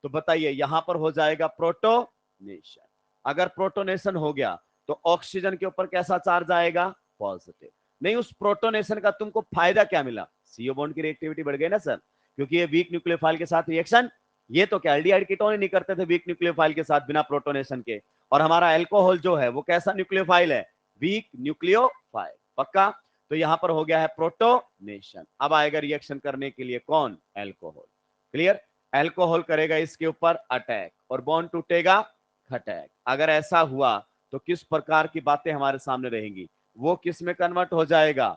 तो बताइए यहां पर हो जाएगा प्रोटोनेशन। अगर प्रोटोनेशन हो गया तो ऑक्सीजन के ऊपर कैसा चार्ज आएगा, पॉजिटिव। नहीं, उस प्रोटोनेशन का तुमको फायदा क्या मिला, सीओ बॉन्ड की रिएक्टिविटी बढ़ गई ना सर, क्योंकि ये वीक न्यूक्लियोफाइल के साथ रिएक्शन, ये तो क्या एल्डिहाइड कीटोन ही नहीं करते थे वीक न्यूक्लियोफाइल के साथ बिना प्रोटोनेशन के। और हमारा अल्कोहल जो है वो कैसा न्यूक्लियोफाइल है, वीक न्यूक्लियोफाइल। पक्का? तो यहां पर हो गया है प्रोटोनेशन। अब आएगा रिएक्शन करने के लिए कौन, अल्कोहल। क्लियर? अल्कोहल करेगा इसके ऊपर अटैक और बॉन्ड टूटेगा, खटैक। अगर ऐसा हुआ तो किस प्रकार की बातें हमारे सामने रहेंगी, वो किस में कन्वर्ट हो जाएगा,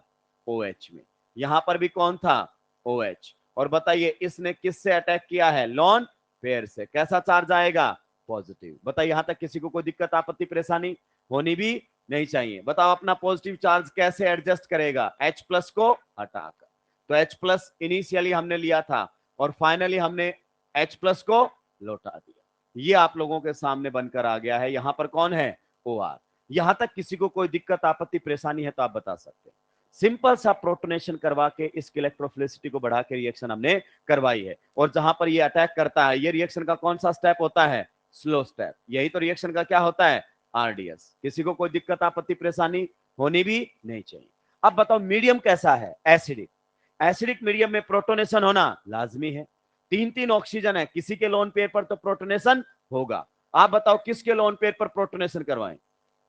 OH में। यहां पर भी कौन था, OH। और बताइए इसने किससे अटैक किया है, लॉन पेयर से। कैसा चार्ज आएगा, पॉजिटिव। बताइए यहां तक किसी को कोई दिक्कत आपत्ति परेशानी होनी भी नहीं चाहिए। बताओ अपना पॉजिटिव चार्ज कैसे एडजस्ट करेगा, H प्लस को हटाकर। तो H प्लस इनिशियली हमने लिया था और फाइनली हमने H प्लस को लौटा दिया। ये आप लोगों के सामने बनकर आ गया है। यहां पर कौन है, OR। यहां तक किसी को कोई दिक्कत आपत्ति परेशानी है तो आप बता सकते हैं। सिंपल सा प्रोटोनेशन करवा के इसकी इलेक्ट्रोफिलिसिटी को बढ़ा के रिएक्शन हमने करवाई है। और जहां पर ये अटैक करता है, ये रिएक्शन का कौन सा स्टेप होता है, स्लो स्टेप। यही तो रिएक्शन का क्या होता है, RDS। किसी को कोई दिक्कत आपत्ति परेशानी होनी भी नहीं चाहिए। अब बताओ मीडियम कैसा है, एसिडिक। एसिडिक मीडियम में प्रोटोनेशन होना लाजमी है। तीन तीन ऑक्सीजन है, किसी के लोन पेयर पर तो प्रोटोनेशन होगा। आप बताओ किसके लोन पेयर पर प्रोटोनेशन करवाएं,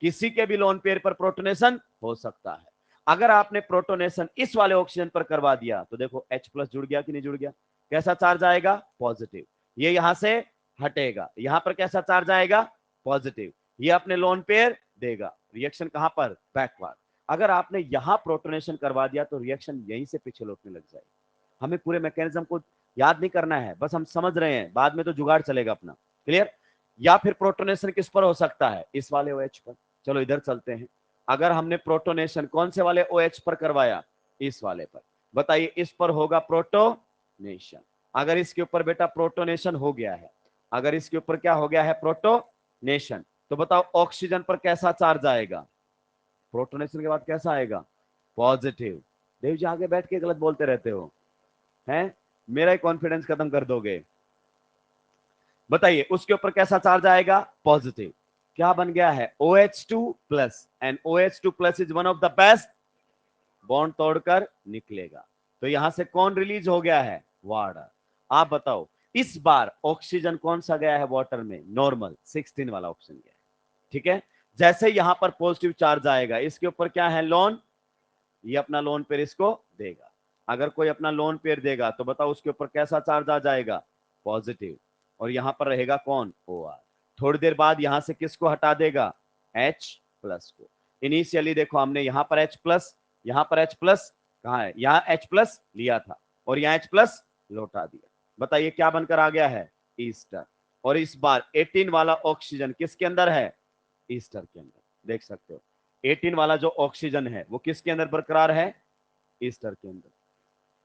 किसी के भी लोन पेयर पर प्रोटोनेशन हो सकता है। अगर आपने प्रोटोनेशन इस वाले ऑक्सीजन पर करवा दिया तो देखो H प्लस जुड़ गया कि नहीं जुड़ गया, कैसा चार्ज आएगा, पॉजिटिव। ये यहां से हटेगा, यहां पर कैसा चार्ज आएगा, पॉजिटिव। ये अपने लोन पेयर देगा, रिएक्शन कहां पर, बैकवर्ड। अगर आपने यहां प्रोटोनेशन करवा दिया तो रिएक्शन यहीं से पीछे लौटने लग जाएगी। हमें पूरे मैकेनिज्म को याद नहीं करना है, बस हम समझ रहे हैं, बाद में तो जुगाड़ चलेगा अपना। क्लियर? या फिर प्रोटोनेशन किस पर हो सकता है, इस वाले OH पर। चलो इधर चलते हैं। अगर हमने प्रोटोनेशन कौन से वाले OH पर करवाया, इस वाले पर। बताइए इस पर होगा प्रोटोनेशन। अगर इसके ऊपर बेटा प्रोटोनेशन हो गया है, अगर इसके ऊपर क्या हो गया है, प्रोटोनेशन, तो बताओ ऑक्सीजन पर कैसा चार्ज आएगा, प्रोटोनेशन के बाद कैसा आएगा, पॉजिटिव। देव जी आगे बैठ के गलत बोलते रहते हो हैं, मेरा ही कॉन्फिडेंस खत्म कर दोगे। बताइए उसके ऊपर कैसा चार्ज आएगा, पॉजिटिव। क्या बन गया है, OH2 plus, and OH2 plus is one of the best, bond तोड़कर निकलेगा। तो यहां से कौन रिलीज हो गया है, वाटर। आप बताओ इस बार ऑक्सीजन कौन सा गया है वाटर में, नॉर्मल 16 वाला ऑप्शन गया है। ठीक है, जैसे यहां पर पॉजिटिव चार्ज आएगा, इसके ऊपर क्या है, लोन, ये अपना लोन पेयर इसको देगा। अगर कोई अपना लोन पेयर देगा तो बताओ उसके ऊपर कैसा चार्ज आ जाएगा, पॉजिटिव। और यहां पर रहेगा कौन, OR। थोड़ी देर बाद यहां से किसको हटा देगा, H प्लस को। इनिशियली देखो हमने यहां पर H प्लस, यहां पर H प्लस कहां है, यहां H प्लस लिया था और यहां H प्लस लौटा दिया। बताइए क्या बनकर आ गया है, ईस्टर। और इस बार 18 वाला ऑक्सीजन किसके अंदर है, ईस्टर के अंदर। देख सकते हो 18 वाला जो ऑक्सीजन है वो किसके अंदर बरकरार है, ईस्टर के अंदर।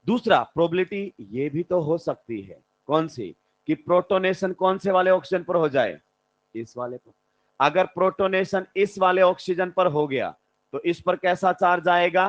दूसरा प्रोबेबिलिटी ये भी तो हो सकती है, कौन सी, कि प्रोटोनेशन कौन से वाले ऑक्सीजन पर हो जाए, इस वाले पर। अगर प्रोटोनेशन इस वाले ऑक्सीजन पर हो गया तो इस पर कैसा चार्ज आएगा,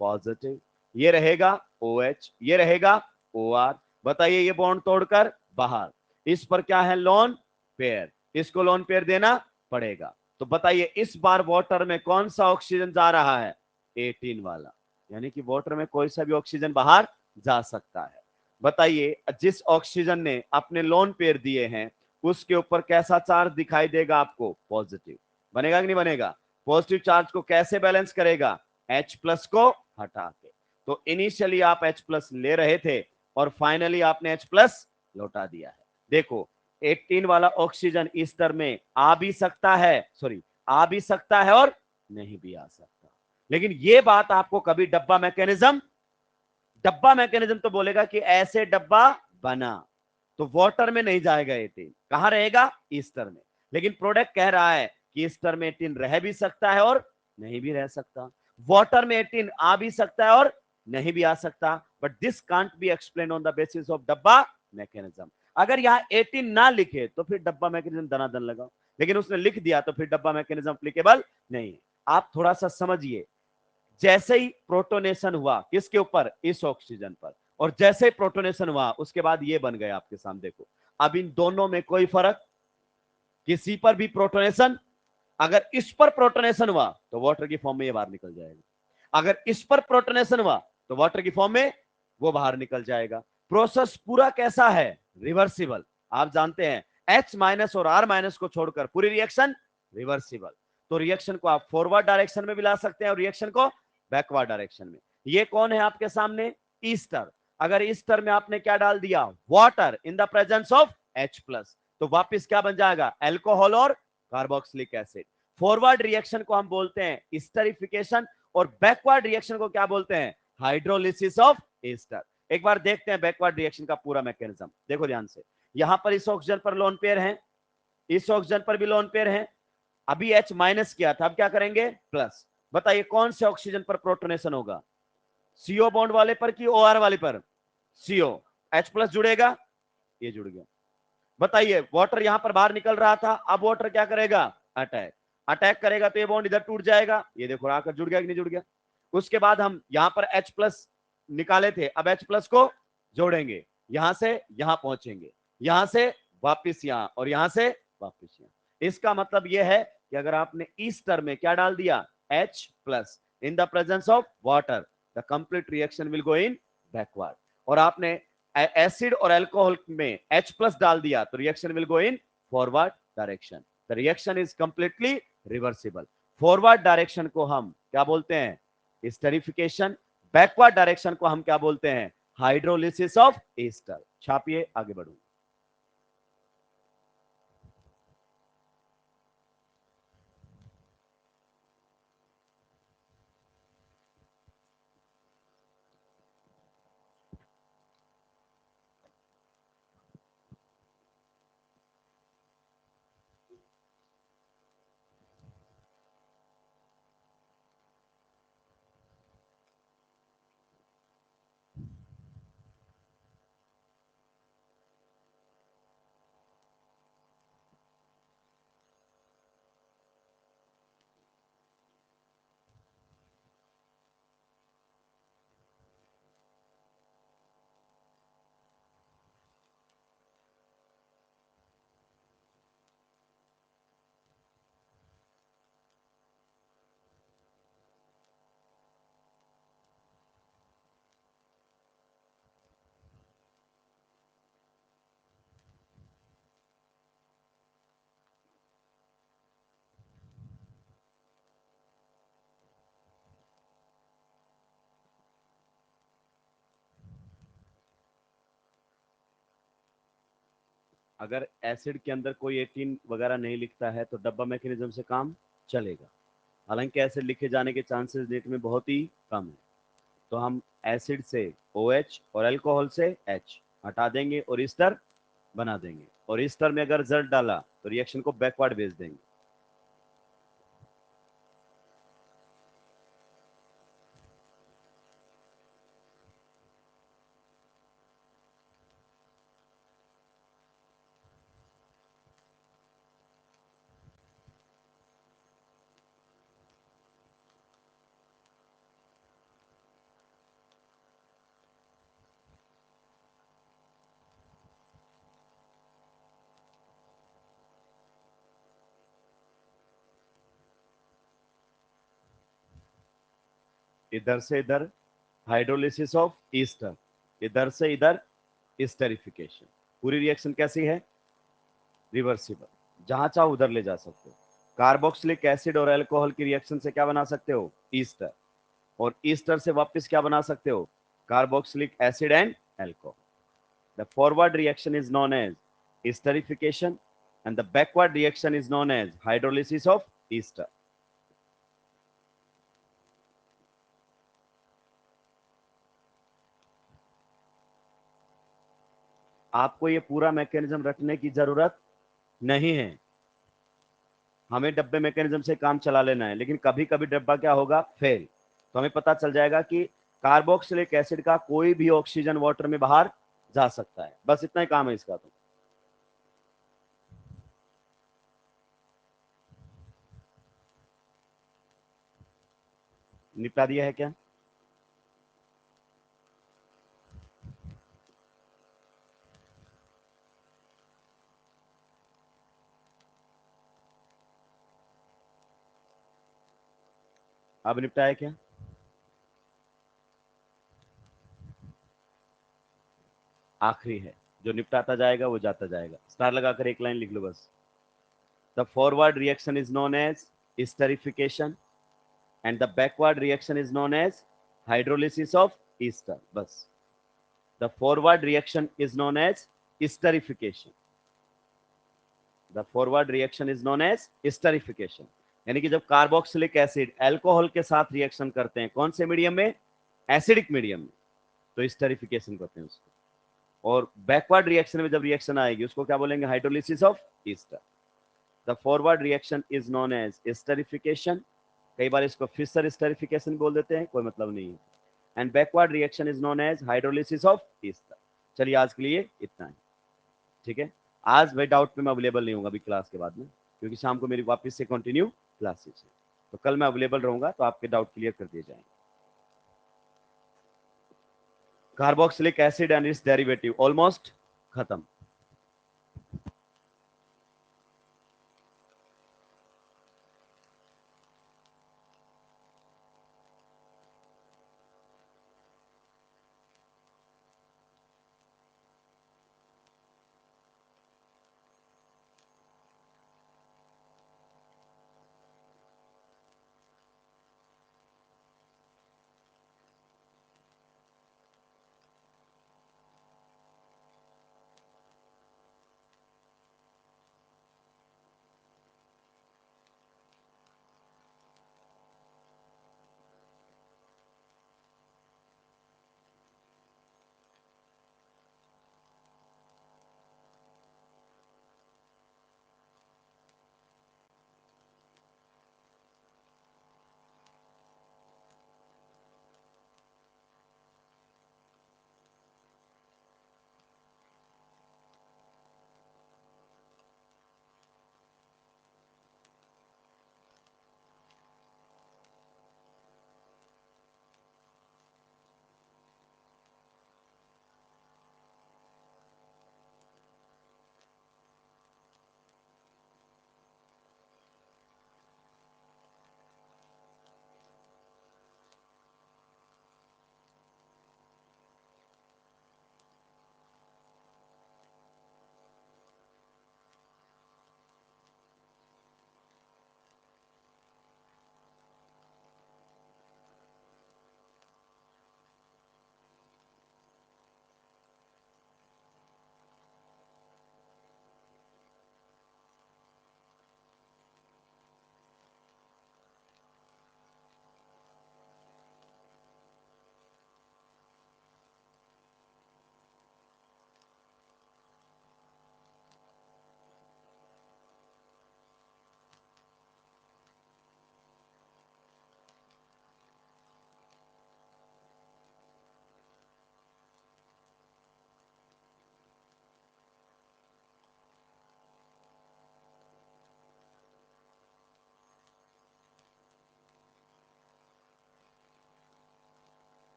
पॉजिटिव। ये रहेगा OH, ये रहेगा OR। बताइए ये बॉन्ड तोड़कर बाहर, इस पर क्या है, लोन पेयर, इसको लोन पेयर देना पड़ेगा। तो बताइए इस बार वाटर में कौन सा ऑक्सीजन जा रहा है, 18 वाला। यानी कि वाटर में कोई सा भी ऑक्सीजन बाहर जा सकता है। बताइए जिस ऑक्सीजन ने अपने लोन पेयर दिए हैं उसके ऊपर कैसा चार्ज दिखाई देगा आपको, पॉजिटिव। बनेगा कि नहीं बनेगा, पॉजिटिव चार्ज को कैसे बैलेंस करेगा, H प्लस को हटा के। तो इनिशियली आप H प्लस ले रहे थे और फाइनली आपने H प्लस लौटा दिया है। देखो 18 वाला ऑक्सीजन इस तरह में आ भी सकता है, सॉरी, आ भी सकता है और नहीं भी आ सकता। लेकिन यह बात आपको कभी डब्बा मैकेनिज्म तो बोलेगा कि ऐसे डब्बा बना, तो वाटर में नहीं जाएगा 18, कहां रहेगा, ईस्टर में। लेकिन प्रोडक्ट कह रहा है कि ईस्टर में 18 रह भी सकता है और नहीं भी रह सकता, वाटर में 18 आ भी सकता है और नहीं भी आ सकता। But this can't be explain on the basis of डब्बा मैकेनिज्म। अगर यहां 18 ना लिखे तो फिर डब्बा मैकेनिज्म दनादन लगाओ, लेकिन उसने लिख दिया तो फिर डब्बा मैकेनिज्म एप्लीकेबल नहीं है। आप थोड़ा सा समझिए, जैसे ही प्रोटोनेशन हुआ किसके ऊपर, इस ऑक्सीजन पर, और जैसे ही प्रोटोनेशन हुआ उसके बाद ये बन गए आपके सामने। देखो अब इन दोनों में कोई फर्क, किसी पर भी प्रोटोनेशन, अगर इस पर प्रोटोनेशन हुआ तो वाटर की फॉर्म में ये बाहर निकल जाएगा, अगर इस पर प्रोटोनेशन हुआ तो वाटर की फॉर्म में वो बाहर निकल जाएगा। प्रोसेस पूरा कैसा है, रिवर्सिबल। आप जानते हैं H माइनस और R माइनस को छोड़कर पूरी रिएक्शन रिवर्सिबल। तो रिएक्शन को आप फॉरवर्ड डायरेक्शन में भी ला सकते हैं और रिएक्शन को बैकवर्ड डायरेक्शन में। ये कौन है आपके सामने, ईस्टर। अगर ईस्टर में आपने क्या डाल दिया, water in the presence of H plus, तो वापिस क्या बन जाएगा, एल्कोहल और कार्बोक्सिलिक एसिड। फॉरवर्ड रिएक्शन को हम बोलते हैं एस्टरिफिकेशन और बैकवर्ड रिएक्शन को क्या बोलते हैं, हाइड्रोलिसिस ऑफ एस्टर। एक बार देखते हैं बैकवर्ड रिएक्शन का पूरा मैकेनिज्म। देखो ध्यान से, यहां पर इस ऑक्सीजन पर लोन पेयर है, इस ऑक्सीजन पर भी लोन पेयर है। अभी H माइनस किया था, अब क्या करेंगे, प्लस। बताइए कौन से ऑक्सीजन पर प्रोटोनेशन होगा, CO बॉन्ड वाले पर कि OR वाले पर, CO, H प्लस जुड़ेगा, ये जुड़ गया। बताइए वाटर यहां पर बाहर निकल रहा था, अब वाटर क्या करेगा, अटैक, अटैक करेगा तो ये बॉन्ड इधर टूट जाएगा, ये देखो आकर जुड़ गया कि नहीं जुड़ गया। उसके बाद हम यहां पर H प्लस निकाले थे, अब H प्लस को जोड़ेंगे, यहां से यहां पहुंचेंगे, यहां से वापिस यहां और यहां से वापिस यहां। इसका मतलब यह है कि अगर आपने इस टर्म में क्या डाल दिया, H plus in the presence of water, the complete reaction will go in backward. और आपने एसिड और अल्कोहल में H प्लस डाल दिया तो reaction will go in forward direction. The reaction is completely reversible. Forward direction को हम क्या बोलते हैं, एस्टरिफिकेशन। बैकवर्ड डायरेक्शन को हम क्या बोलते हैं, हाइड्रोलिसिस ऑफ एस्टर। छापिए, आगे बढ़ूंगा। अगर एसिड के अंदर कोई 18 वगैरह नहीं लिखता है तो डब्बा मैकेनिज्म से काम चलेगा। हालांकि एसिड लिखे जाने के चांसेस डेट में बहुत ही कम है। तो हम एसिड से OH और अल्कोहल से H हटा देंगे और ईस्टर बना देंगे, और ईस्टर में अगर जर्ड डाला तो रिएक्शन को बैकवर्ड भेज देंगे। इधर से इधर हाइड्रोलिसिस ऑफ ईस्टर, इधर से इधर ईस्टरिफिकेशन। पूरी रिएक्शन कैसी है? रिवर्सिबल, जहां चाहो उधर ले जा सकते हो। कार्बोक्सिलिक एसिड और अल्कोहल की रिएक्शन से क्या बना सकते हो? ईस्टर। और ईस्टर से वापस क्या बना सकते हो? Carboxylic acid and alcohol. The forward reaction is known as esterification and the backward reaction is known as hydrolysis of ester. आपको ये पूरा मैकेनिज्म रखने की जरूरत नहीं है, हमें डब्बे मैकेनिज्म से काम चला लेना है। लेकिन कभी कभी डब्बा क्या होगा? फेल। तो हमें पता चल जाएगा कि कार्बोक्सिलिक एसिड का कोई भी ऑक्सीजन वाटर में बाहर जा सकता है। बस इतना ही काम है इसका। तो निपटा दिया है क्या? अब निपटा है क्या? आखिरी है, जो निपटाता जाएगा वो जाता जाएगा। स्टार लगाकर एक लाइन लिख लो बस। The forward reaction is known as esterification and the backward reaction is known as hydrolysis of ester. बस। the forward reaction is known as esterification. the forward reaction is known as esterification। यानी कि जब carboxylic acid alcohol के साथ reaction करते हैं, कौन से मीडियम में? एसिडिक मीडियम में, तो esterification करते हैं उसको। और बैकवर्ड रिएक्शन में जब रिएक्शन आएगी उसको क्या बोलेंगे? Hydrolysis of ester. The forward reaction is known as esterification, कई बार इसको फिशर esterification बोल देते हैं, कोई मतलब नहीं है। And backward reaction is known as hydrolysis of ester. चलिए आज के लिए इतना ही, ठीक है। आज विद डाउट पे मैं अवेलेबल नहीं हूँ अभी क्लास के बाद में, क्योंकि शाम को मेरी वापस से कंटिन्यू क्लासेस है। तो कल मैं अवेलेबल रहूंगा, तो आपके डाउट क्लियर कर दिए जाएंगे। Carboxylic acid and it's derivative almost खत्म।